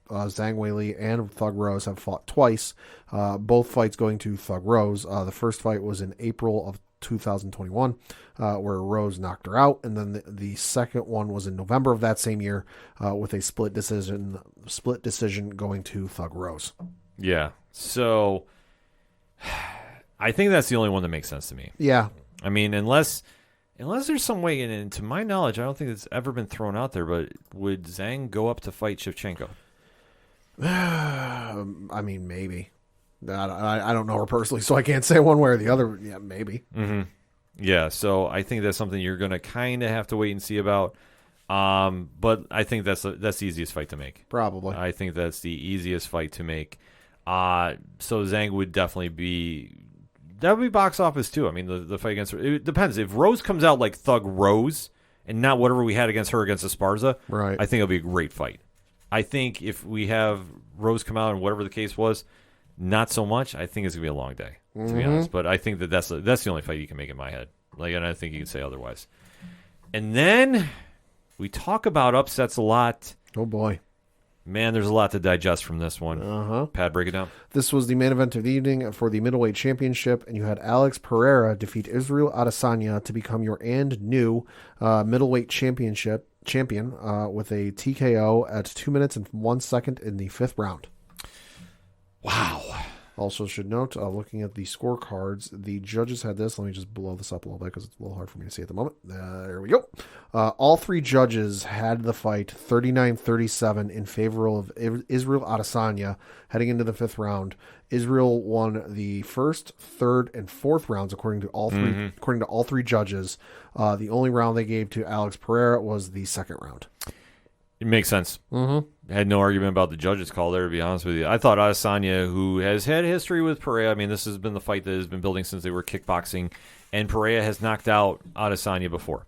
Zhang Weili and Thug Rose have fought twice. Both fights going to Thug Rose. The first fight was in April of 2021, where Rose knocked her out, and then the second one was in November of that same year, with a split decision going to Thug Rose. Yeah, so I think that's the only one that makes sense to me. Yeah, I mean, unless there's some way, and to my knowledge, I don't think it's ever been thrown out there, but would Zhang go up to fight Shevchenko? I mean, maybe. I don't know her personally, so I can't say one way or the other. Yeah, maybe. Mm-hmm. Yeah, so I think that's something you're going to kind of have to wait and see about. But I think that's the easiest fight to make. Probably. I think that's the easiest fight to make. So Zhang would definitely be... That would be box office, too. I mean, the fight against her... It depends. If Rose comes out like Thug Rose and not whatever we had against her against Esparza, right, I think it'll be a great fight. I think if we have Rose come out and whatever the case was, not so much. I think it's going to be a long day, to be honest. But I think that's the only fight you can make in my head. Like, and I think you can say otherwise. And then we talk about upsets a lot. Oh, boy. Man, there's a lot to digest from this one. Pat, break it down. This was the main event of the evening for the middleweight championship, and you had Alex Pereira defeat Israel Adesanya to become your new middleweight champion with a TKO at 2 minutes and 1 second in the 5th round. Wow. Also should note, looking at the scorecards, the judges had this. Let me just blow this up a little bit because it's a little hard for me to see at the moment. There we go. All 3 judges had the fight 39-37 in favor of Israel Adesanya heading into the 5th round. Israel won the 1st, 3rd, and 4th rounds according to all 3. According to all 3 judges, the only round they gave to Alex Pereira was the 2nd round. It makes sense. I had no argument about the judges' call there, to be honest with you. I thought Adesanya, who has had history with Pereira, I mean, this has been the fight that has been building since they were kickboxing, and Pereira has knocked out Adesanya before.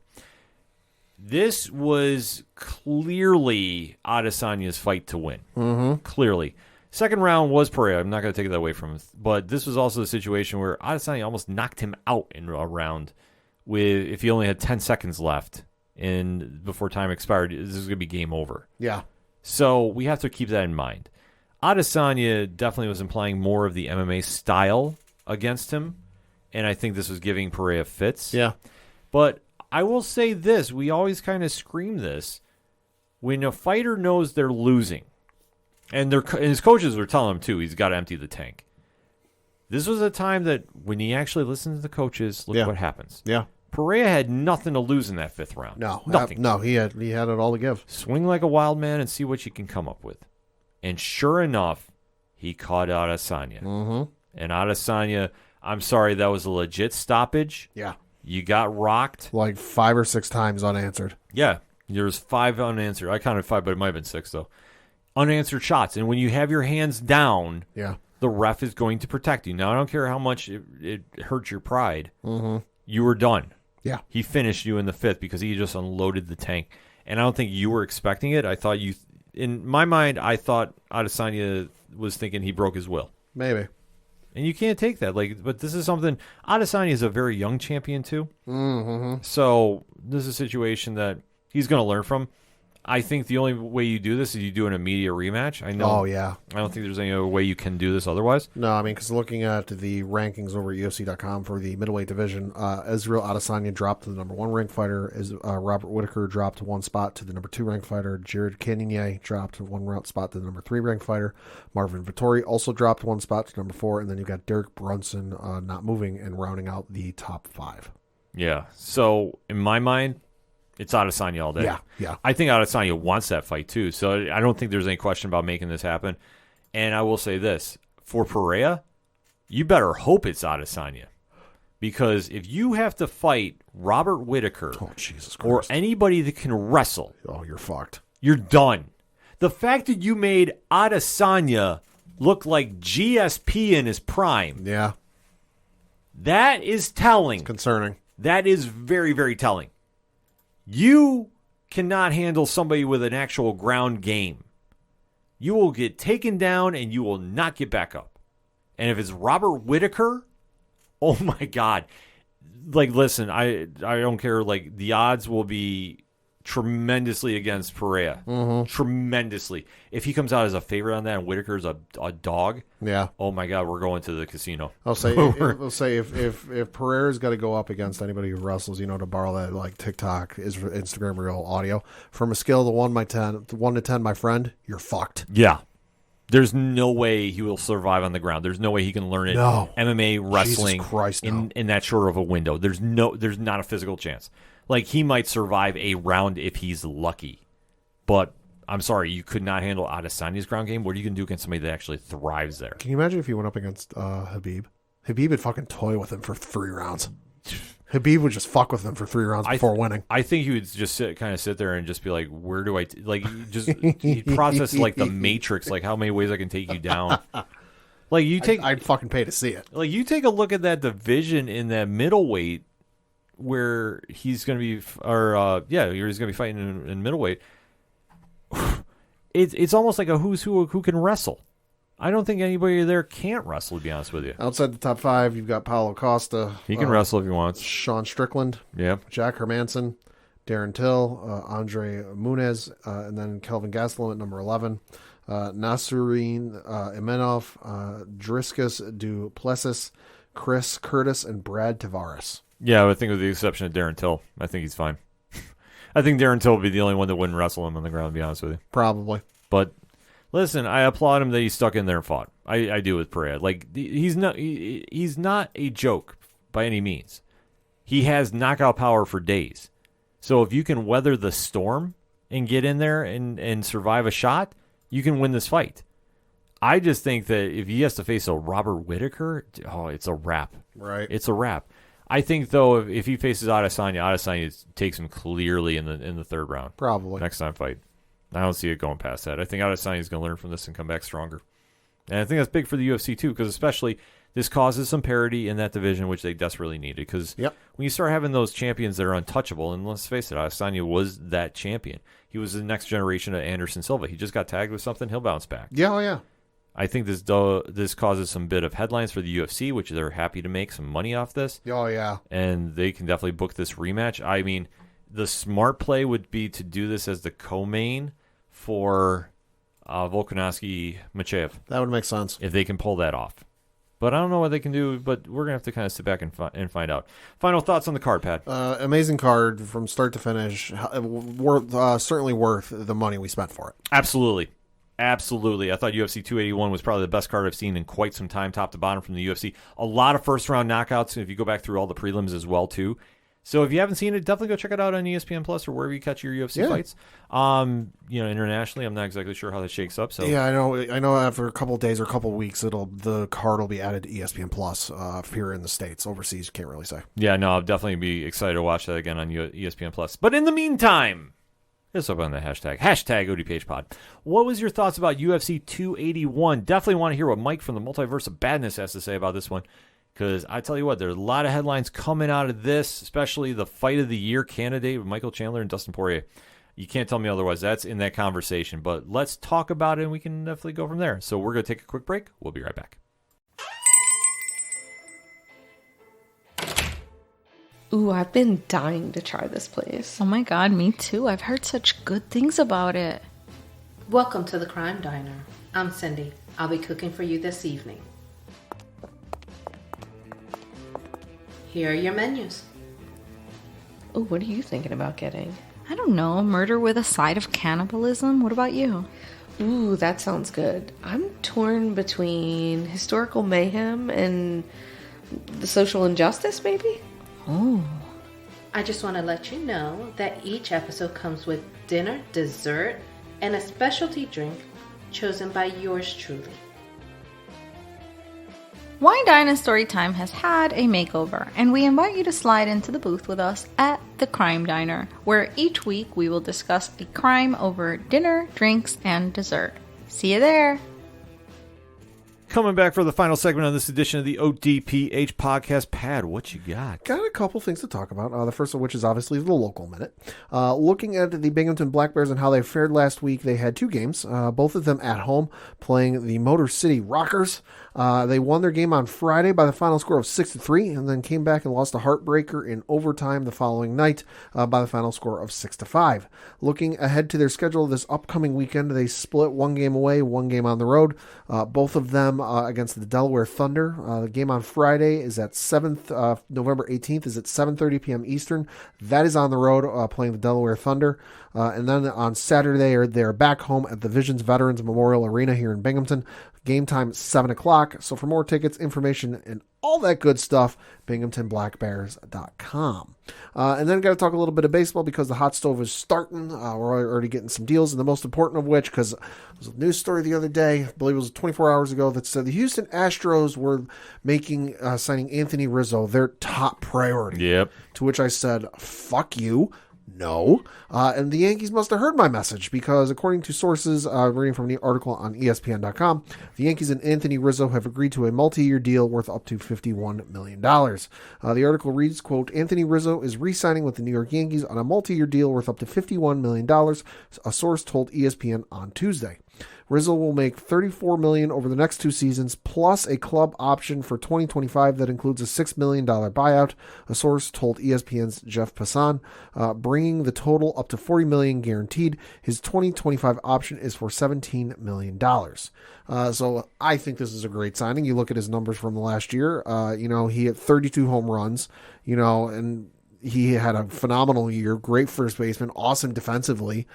This was clearly Adesanya's fight to win. Clearly. 2nd round was Pereira. I'm not going to take that away from him. But this was also the situation where Adesanya almost knocked him out in a round if he only had 10 seconds left. And before time expired, this is going to be game over. Yeah. So we have to keep that in mind. Adesanya definitely was implying more of the MMA style against him, and I think this was giving Pereira fits. Yeah. But I will say this, we always kind of scream this, when a fighter knows they're losing, and his coaches were telling him too, he's got to empty the tank. This was a time that when he actually listened to the coaches, look what happens. Yeah. Pereira had nothing to lose in that 5th round. No, nothing. No, he had it all to give. Swing like a wild man and see what you can come up with. And sure enough, he caught Adesanya. And Adesanya, I'm sorry, that was a legit stoppage. Yeah. You got rocked. Like 5 or 6 times unanswered. Yeah. There's 5 unanswered. I counted 5, but it might have been 6, though. Unanswered shots. And when you have your hands down, the ref is going to protect you. Now, I don't care how much it hurts your pride. You were done. Yeah. He finished you in the 5th because he just unloaded the tank. And I don't think you were expecting it. I thought in my mind, I thought Adesanya was thinking he broke his will. Maybe. And you can't take that. But this is something, Adesanya is a very young champion too. So this is a situation that he's going to learn from. I think the only way you do this is you do an immediate rematch. I know. Oh, yeah. I don't think there's any other way you can do this otherwise. No, I mean, because looking at the rankings over at UFC.com for the middleweight division, Israel Adesanya dropped to the number 1 ranked fighter. Robert Whittaker dropped 1 spot to the number 2 ranked fighter. Jared Cannonier dropped 1 spot to the number 3 ranked fighter. Marvin Vettori also dropped 1 spot to number 4. And then you've got Derek Brunson not moving and rounding out the top 5. Yeah. So in my mind, it's Adesanya all day. Yeah. I think Adesanya wants that fight too, so I don't think there's any question about making this happen. And I will say this, for Pereira, you better hope it's Adesanya. Because if you have to fight Robert Whittaker Oh, Jesus or Christ. anybody that can wrestle, Oh, you're fucked. you're done. The fact that you made Adesanya look like GSP in his prime, Yeah. that is telling. Concerning. That is very, very telling. You cannot handle somebody with an actual ground game. You will get taken down and you will not get back up. And if it's Robert Whittaker, oh my God. Like, listen, I don't care. Like, the odds will be tremendously against Pereira. Tremendously. If he comes out as a favorite on that and Whittaker's a dog, Yeah. oh my God, we're going to the casino. I'll say if Pereira's got to go up against anybody who wrestles, to borrow that like TikTok, Instagram reel audio from a scale of 1 to 10, my friend, you're fucked. Yeah. There's no way he will survive on the ground. There's no way he can learn it. No. MMA wrestling Jesus Christ, no. in that short of a window. There's not a physical chance. Like, he might survive a round if he's lucky. But I'm sorry, you could not handle Adesanya's ground game. What are you going to do against somebody that actually thrives there? Can you imagine if he went up against Khabib? Khabib would fucking toy with him for 3 rounds. Khabib would just fuck with him for 3 rounds before winning. I think he would just sit there and just be like, where do I he'd process like the Matrix, like how many ways I can take you down. Like, I'd fucking pay to see it. Like, you take a look at that division in that middleweight where he's going to be, he's going to be fighting in middleweight. It's almost like a who's who can wrestle. I don't think anybody there can't wrestle, to be honest with you. Outside the top 5, you've got Paulo Costa. He can wrestle if he wants. Sean Strickland. Yeah. Jack Hermanson. Darren Till. Andre Muniz. And then Kelvin Gastelum at number 11. Nasruddin Imenov. Driscus Duplessis. Chris Curtis. And Brad Tavares. Yeah, I think with the exception of Darren Till, I think he's fine. I think Darren Till would be the only one that wouldn't wrestle him on the ground, to be honest with you. Probably. But listen, I applaud him that he stuck in there and fought. I do with Pereira. Like, he's not a joke by any means. He has knockout power for days. So if you can weather the storm and get in there and survive a shot, you can win this fight. I just think that if he has to face a Robert Whittaker, it's a wrap. Right. It's a wrap. I think, though, if he faces Adesanya takes him clearly in the 3rd round. Probably. Next time fight. I don't see it going past that. I think Adesanya is going to learn from this and come back stronger. And I think that's big for the UFC, too, because especially this causes some parity in that division, which they desperately needed. Because when you start having those champions that are untouchable, and let's face it, Adesanya was that champion. He was the next generation of Anderson Silva. He just got tagged with something. He'll bounce back. Yeah, oh yeah. I think this causes some bit of headlines for the UFC, which they're happy to make some money off this. Oh, yeah. And they can definitely book this rematch. I mean, the smart play would be to do this as the co-main for Volkanovski-Machev. That would make sense. If they can pull that off. But I don't know what they can do, but we're going to have to kind of sit back and find out. Final thoughts on the card, Pat? Amazing card from start to finish. Certainly worth the money we spent for it. Absolutely. Absolutely. I thought UFC 281 was probably the best card I've seen in quite some time, top to bottom from the UFC. A lot of first-round knockouts, if you go back through all the prelims as well, too. So if you haven't seen it, definitely go check it out on ESPN Plus or wherever you catch your UFC fights. Internationally, I'm not exactly sure how that shakes up. So yeah, I know. After a couple of days or a couple of weeks, the card will be added to ESPN Plus here in the States. Overseas, can't really say. Yeah, no, I'll definitely be excited to watch that again on ESPN Plus. But in the meantime, hit us up on the hashtag ODPH pod. What was your thoughts about UFC 281? Definitely want to hear what Mike from the Multiverse of Badness has to say about this one. Because I tell you what, there's a lot of headlines coming out of this, especially the Fight of the Year candidate with Michael Chandler and Dustin Poirier. You can't tell me otherwise. That's in that conversation. But let's talk about it, and we can definitely go from there. So we're going to take a quick break. We'll be right back. Ooh, I've been dying to try this place. Oh my god, me too. I've heard such good things about it. Welcome to the Crime Diner. I'm Cindy. I'll be cooking for you this evening. Here are your menus. Ooh, what are you thinking about getting? I don't know, murder with a side of cannibalism? What about you? Ooh, that sounds good. I'm torn between historical mayhem and the social injustice, maybe? Oh. I just want to let you know that each episode comes with dinner, dessert, and a specialty drink chosen by yours truly. Wine Dine and Storytime has had a makeover, and we invite you to slide into the booth with us at the Crime Diner, where each week we will discuss a crime over dinner, drinks, and dessert. See you there! Coming back for the final segment of this edition of the ODPH podcast. Pad, what you got? Got a couple things to talk about. The first of which is obviously the local minute. Looking at the Binghamton Black Bears and how they fared last week, they had two games, both of them at home, playing the Motor City Rockers. They won their game on Friday by the final score of 6-3, and then came back and lost a heartbreaker in overtime the following night by the final score of 6-5. Looking ahead to their schedule this upcoming weekend, they split one game away, one game on the road. Both of them against the Delaware Thunder. The game on Friday is at November 18th is at 7:30 p.m. Eastern. That is on the road playing the Delaware Thunder. And then on Saturday, they're back home at the Visions Veterans Memorial Arena here in Binghamton. Game time 7 o'clock. So for more tickets, information, and all that good stuff, BinghamtonBlackBears.com. And then got to talk a little bit of baseball because the hot stove is starting. We're already getting some deals, and the most important of which, because there was a news story the other day, I believe it was 24 hours ago, that said the Houston Astros were signing Anthony Rizzo their top priority. Yep. To which I said, fuck you. No. And the Yankees must have heard my message because according to sources reading from the article on ESPN.com, the Yankees and Anthony Rizzo have agreed to a multi-year deal worth up to $51 million. The article reads, quote, Anthony Rizzo is re-signing with the New York Yankees on a multi-year deal worth up to $51 million, a source told ESPN on Tuesday. Rizzo will make $34 million over the next 2 seasons, plus a club option for 2025 that includes a $6 million buyout, a source told ESPN's Jeff Passan, bringing the total up to $40 million guaranteed. His 2025 option is for $17 million. So I think this is a great signing. You look at his numbers from the last year. He had 32 home runs, and he had a phenomenal year, great first baseman, awesome defensively,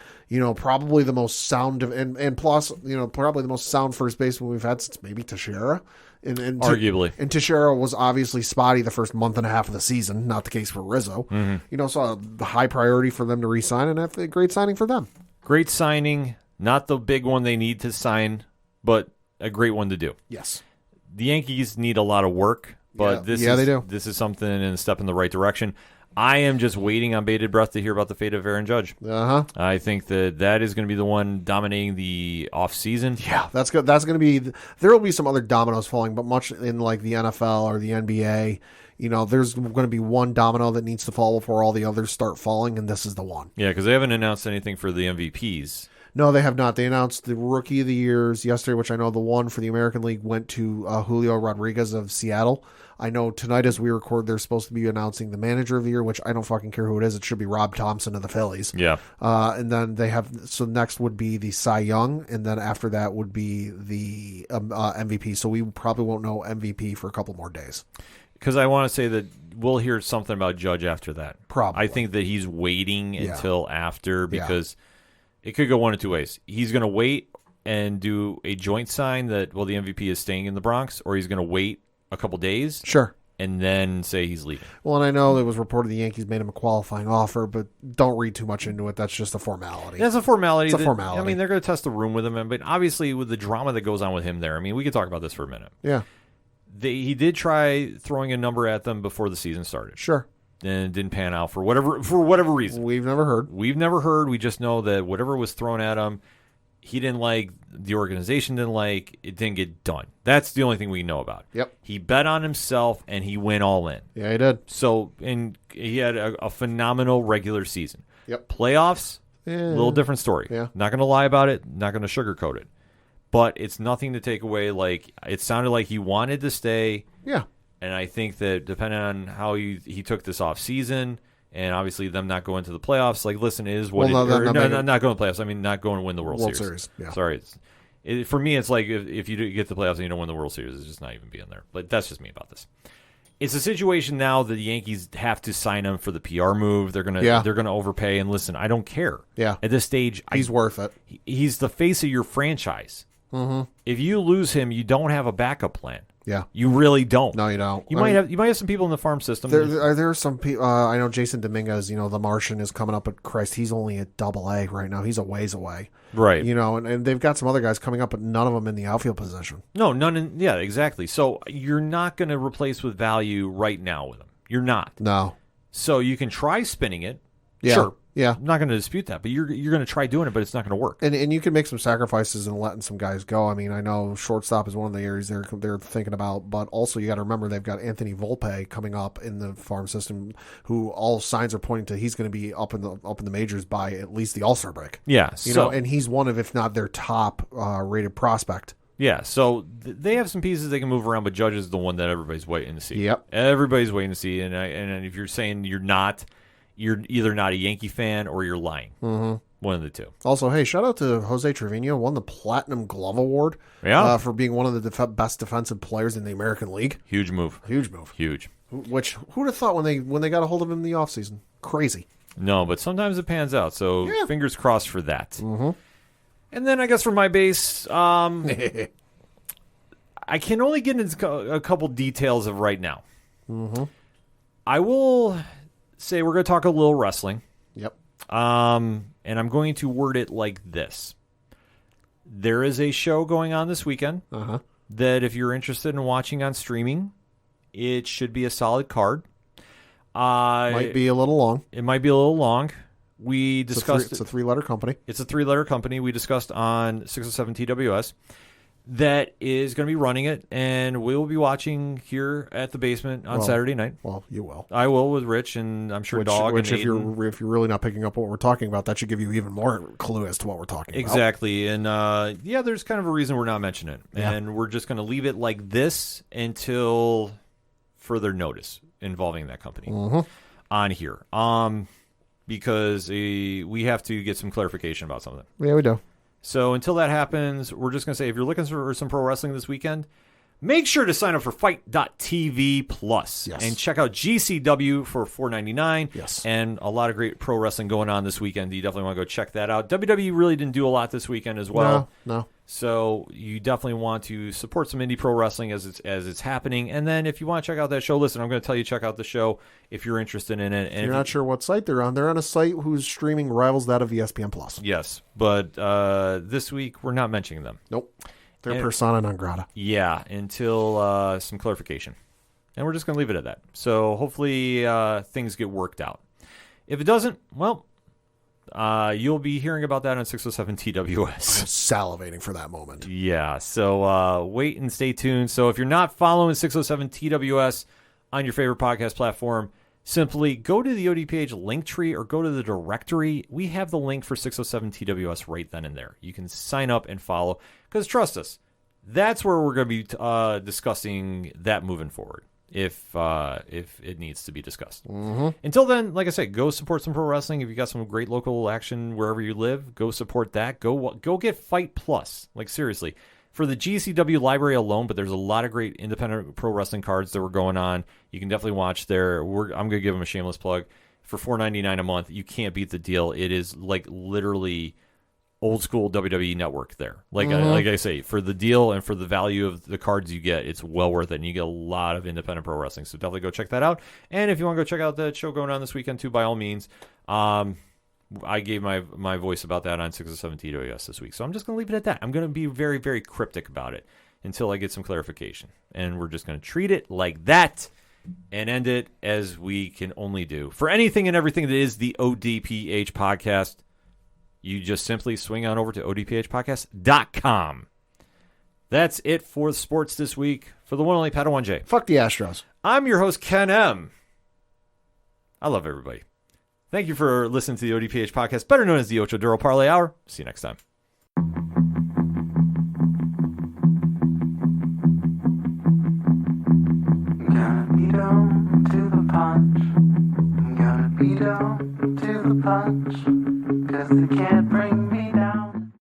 probably the most sound and plus, probably the most sound first baseman we've had since maybe Teixeira. And arguably. And Teixeira was obviously spotty the first month and a half of the season, not the case for Rizzo. Mm-hmm. So the high priority for them to re-sign, and that's a great signing for them. Great signing, not the big one they need to sign, but a great one to do. Yes. The Yankees need a lot of work, but they do. This is something and a step in the right direction. I am just waiting on bated breath to hear about the fate of Aaron Judge. I think that is going to be the one dominating the offseason. Yeah, that's good. That's going to be. There will be some other dominoes falling, but much in like the NFL or the NBA, there's going to be one domino that needs to fall before all the others start falling, and this is the one. Yeah, because they haven't announced anything for the MVPs. No, they have not. They announced the Rookie of the Years yesterday, which I know the one for the American League went to Julio Rodriguez of Seattle. I know tonight as we record, they're supposed to be announcing the Manager of the Year, which I don't fucking care who it is. It should be Rob Thompson of the Phillies. Yeah. And then they have, so next would be the Cy Young, and then after that would be the MVP. So we probably won't know MVP for a couple more days. Because I want to say that we'll hear something about Judge after that. Probably. I think that he's waiting until after because it could go one of two ways. He's going to wait and do a joint sign that, the MVP is staying in the Bronx, or he's going to wait a couple days. Sure. And then say he's leaving. Well, and I know it was reported the Yankees made him a qualifying offer, but don't read too much into it. That's just a formality. That's a formality. It's a formality. I mean, they're going to test the room with him, but obviously with the drama that goes on with him there, we could talk about this for a minute. Yeah. He did try throwing a number at them before the season started. Sure. And it didn't pan out for whatever reason. We've never heard. We just know that whatever was thrown at him, he didn't like, the organization didn't like, it didn't get done. That's the only thing we know about. Yep. He bet on himself, and he went all in. Yeah, he did. So, and he had a phenomenal regular season. Yep. Playoffs, a little different story. Yeah. Not going to lie about it, not going to sugarcoat it. But it's nothing to take away. It sounded like he wanted to stay. Yeah. And I think that depending on how he took this off season, and obviously them not going to the playoffs, listen, it is what not going to the playoffs. Not going to win the World Series. Yeah. Sorry. For me, it's like if you get to the playoffs and you don't win the World Series, it's just not even being there. But that's just me about this. It's a situation now that the Yankees have to sign him for the PR move. They're gonna overpay. And listen, I don't care. Yeah. At this stage, he's worth it. He's the face of your franchise. Mm-hmm. If you lose him, you don't have a backup plan. Yeah. You really don't. No, you don't. You might have some people in the farm system. There are some people. I know Jason Dominguez. The Martian is coming up, but Christ, he's only at AA right now. He's a ways away. Right. And they've got some other guys coming up, but none of them in the outfield position. No, none. Yeah, exactly. So you're not going to replace with value right now with them. You're not. No. So you can try spinning it. Yeah. Sure. Yeah. I'm not going to dispute that, but you're going to try doing it, but it's not going to work. And you can make some sacrifices and letting some guys go. I mean, I know shortstop is one of the areas they're thinking about, but also you got to remember they've got Anthony Volpe coming up in the farm system, who all signs are pointing to he's going to be up in the majors by at least the All-Star break. Yeah. And he's one of, if not their top rated prospect. Yeah, so they have some pieces they can move around, but Judge is the one that everybody's waiting to see. Yep. Everybody's waiting to see, and if you're saying you're not, you're either not a Yankee fan or you're lying. Mm-hmm. One of the two. Also, hey, shout out to Jose Trevino, won the Platinum Glove Award for being one of the best defensive players in the American League. Huge move. Huge move. Huge. Which, who'd have thought when they got a hold of him in the offseason? Crazy. No, but sometimes it pans out, so fingers crossed for that. Mm-hmm. And then I guess for my base, I can only get into a couple details of right now. Mm-hmm. I will say we're going to talk a little wrestling. Yep. And I'm going to word it like this. There is a show going on this weekend that if you're interested in watching on streaming, it should be a solid card. Might be a little long. It might be a little long. We discussed it's a three-letter company. It's a three-letter company. We discussed on 607 TWS that is going to be running it, and we will be watching here at the basement on Saturday night. Well, you will. I will with Rich, and I'm sure Dog. Which, and if you're really not picking up what we're talking about, that should give you even more clue as to what we're talking about. Exactly, and there's kind of a reason we're not mentioning it, and we're just going to leave it like this until further notice involving that company on here. Because we have to get some clarification about something. Yeah, we do. So until that happens, we're just going to say if you're looking for some pro wrestling this weekend, make sure to sign up for Fight.tv Plus and check out GCW for $4.99. Yes. And a lot of great pro wrestling going on this weekend. You definitely want to go check that out. WWE really didn't do a lot this weekend as well. No. So you definitely want to support some indie pro wrestling as it's happening. And then if you want to check out that show, listen, I'm going to tell you check out the show if you're interested in it. And if you're not sure what site they're on a site whose streaming rivals that of ESPN Plus. Yes, but this week we're not mentioning them. Nope. They're persona non grata. Yeah, until some clarification. And we're just going to leave it at that. So hopefully things get worked out. If it doesn't, well, you'll be hearing about that on 607 TWS. I'm salivating for that moment. Yeah, so wait and stay tuned. So if you're not following 607 TWS on your favorite podcast platform, simply go to the ODPH link tree or go to the directory. We have the link for 607 TWS right then and there. You can sign up and follow because trust us, that's where we're going to be discussing that moving forward if it needs to be discussed. Until then, like I said, go support some pro wrestling. If you got some great local action wherever you live, go support that. Go get Fight Plus. Like seriously. For the GCW library alone, but there's a lot of great independent pro wrestling cards that were going on. You can definitely watch there. I'm going to give them a shameless plug. For $4.99 a month, you can't beat the deal. It is like literally old school WWE Network there. Like I say, for the deal and for the value of the cards you get, it's well worth it. And you get a lot of independent pro wrestling. So definitely go check that out. And if you want to go check out the show going on this weekend too, by all means. I gave my voice about that on 607 TWS this week. So I'm just going to leave it at that. I'm going to be very, very cryptic about it until I get some clarification. And we're just going to treat it like that and end it as we can only do. For anything and everything that is the ODPH podcast, you just simply swing on over to odphpodcast.com. That's it for sports this week. For the one and only Padawan J. Fuck the Astros. I'm your host, Ken M. I love everybody. Thank you for listening to the ODPH podcast, better known as the Ocho Duro Parlay Hour. See you next time. Gonna beat 'em to the punch. I'm gonna beat 'em to the punch. 'Cause they can't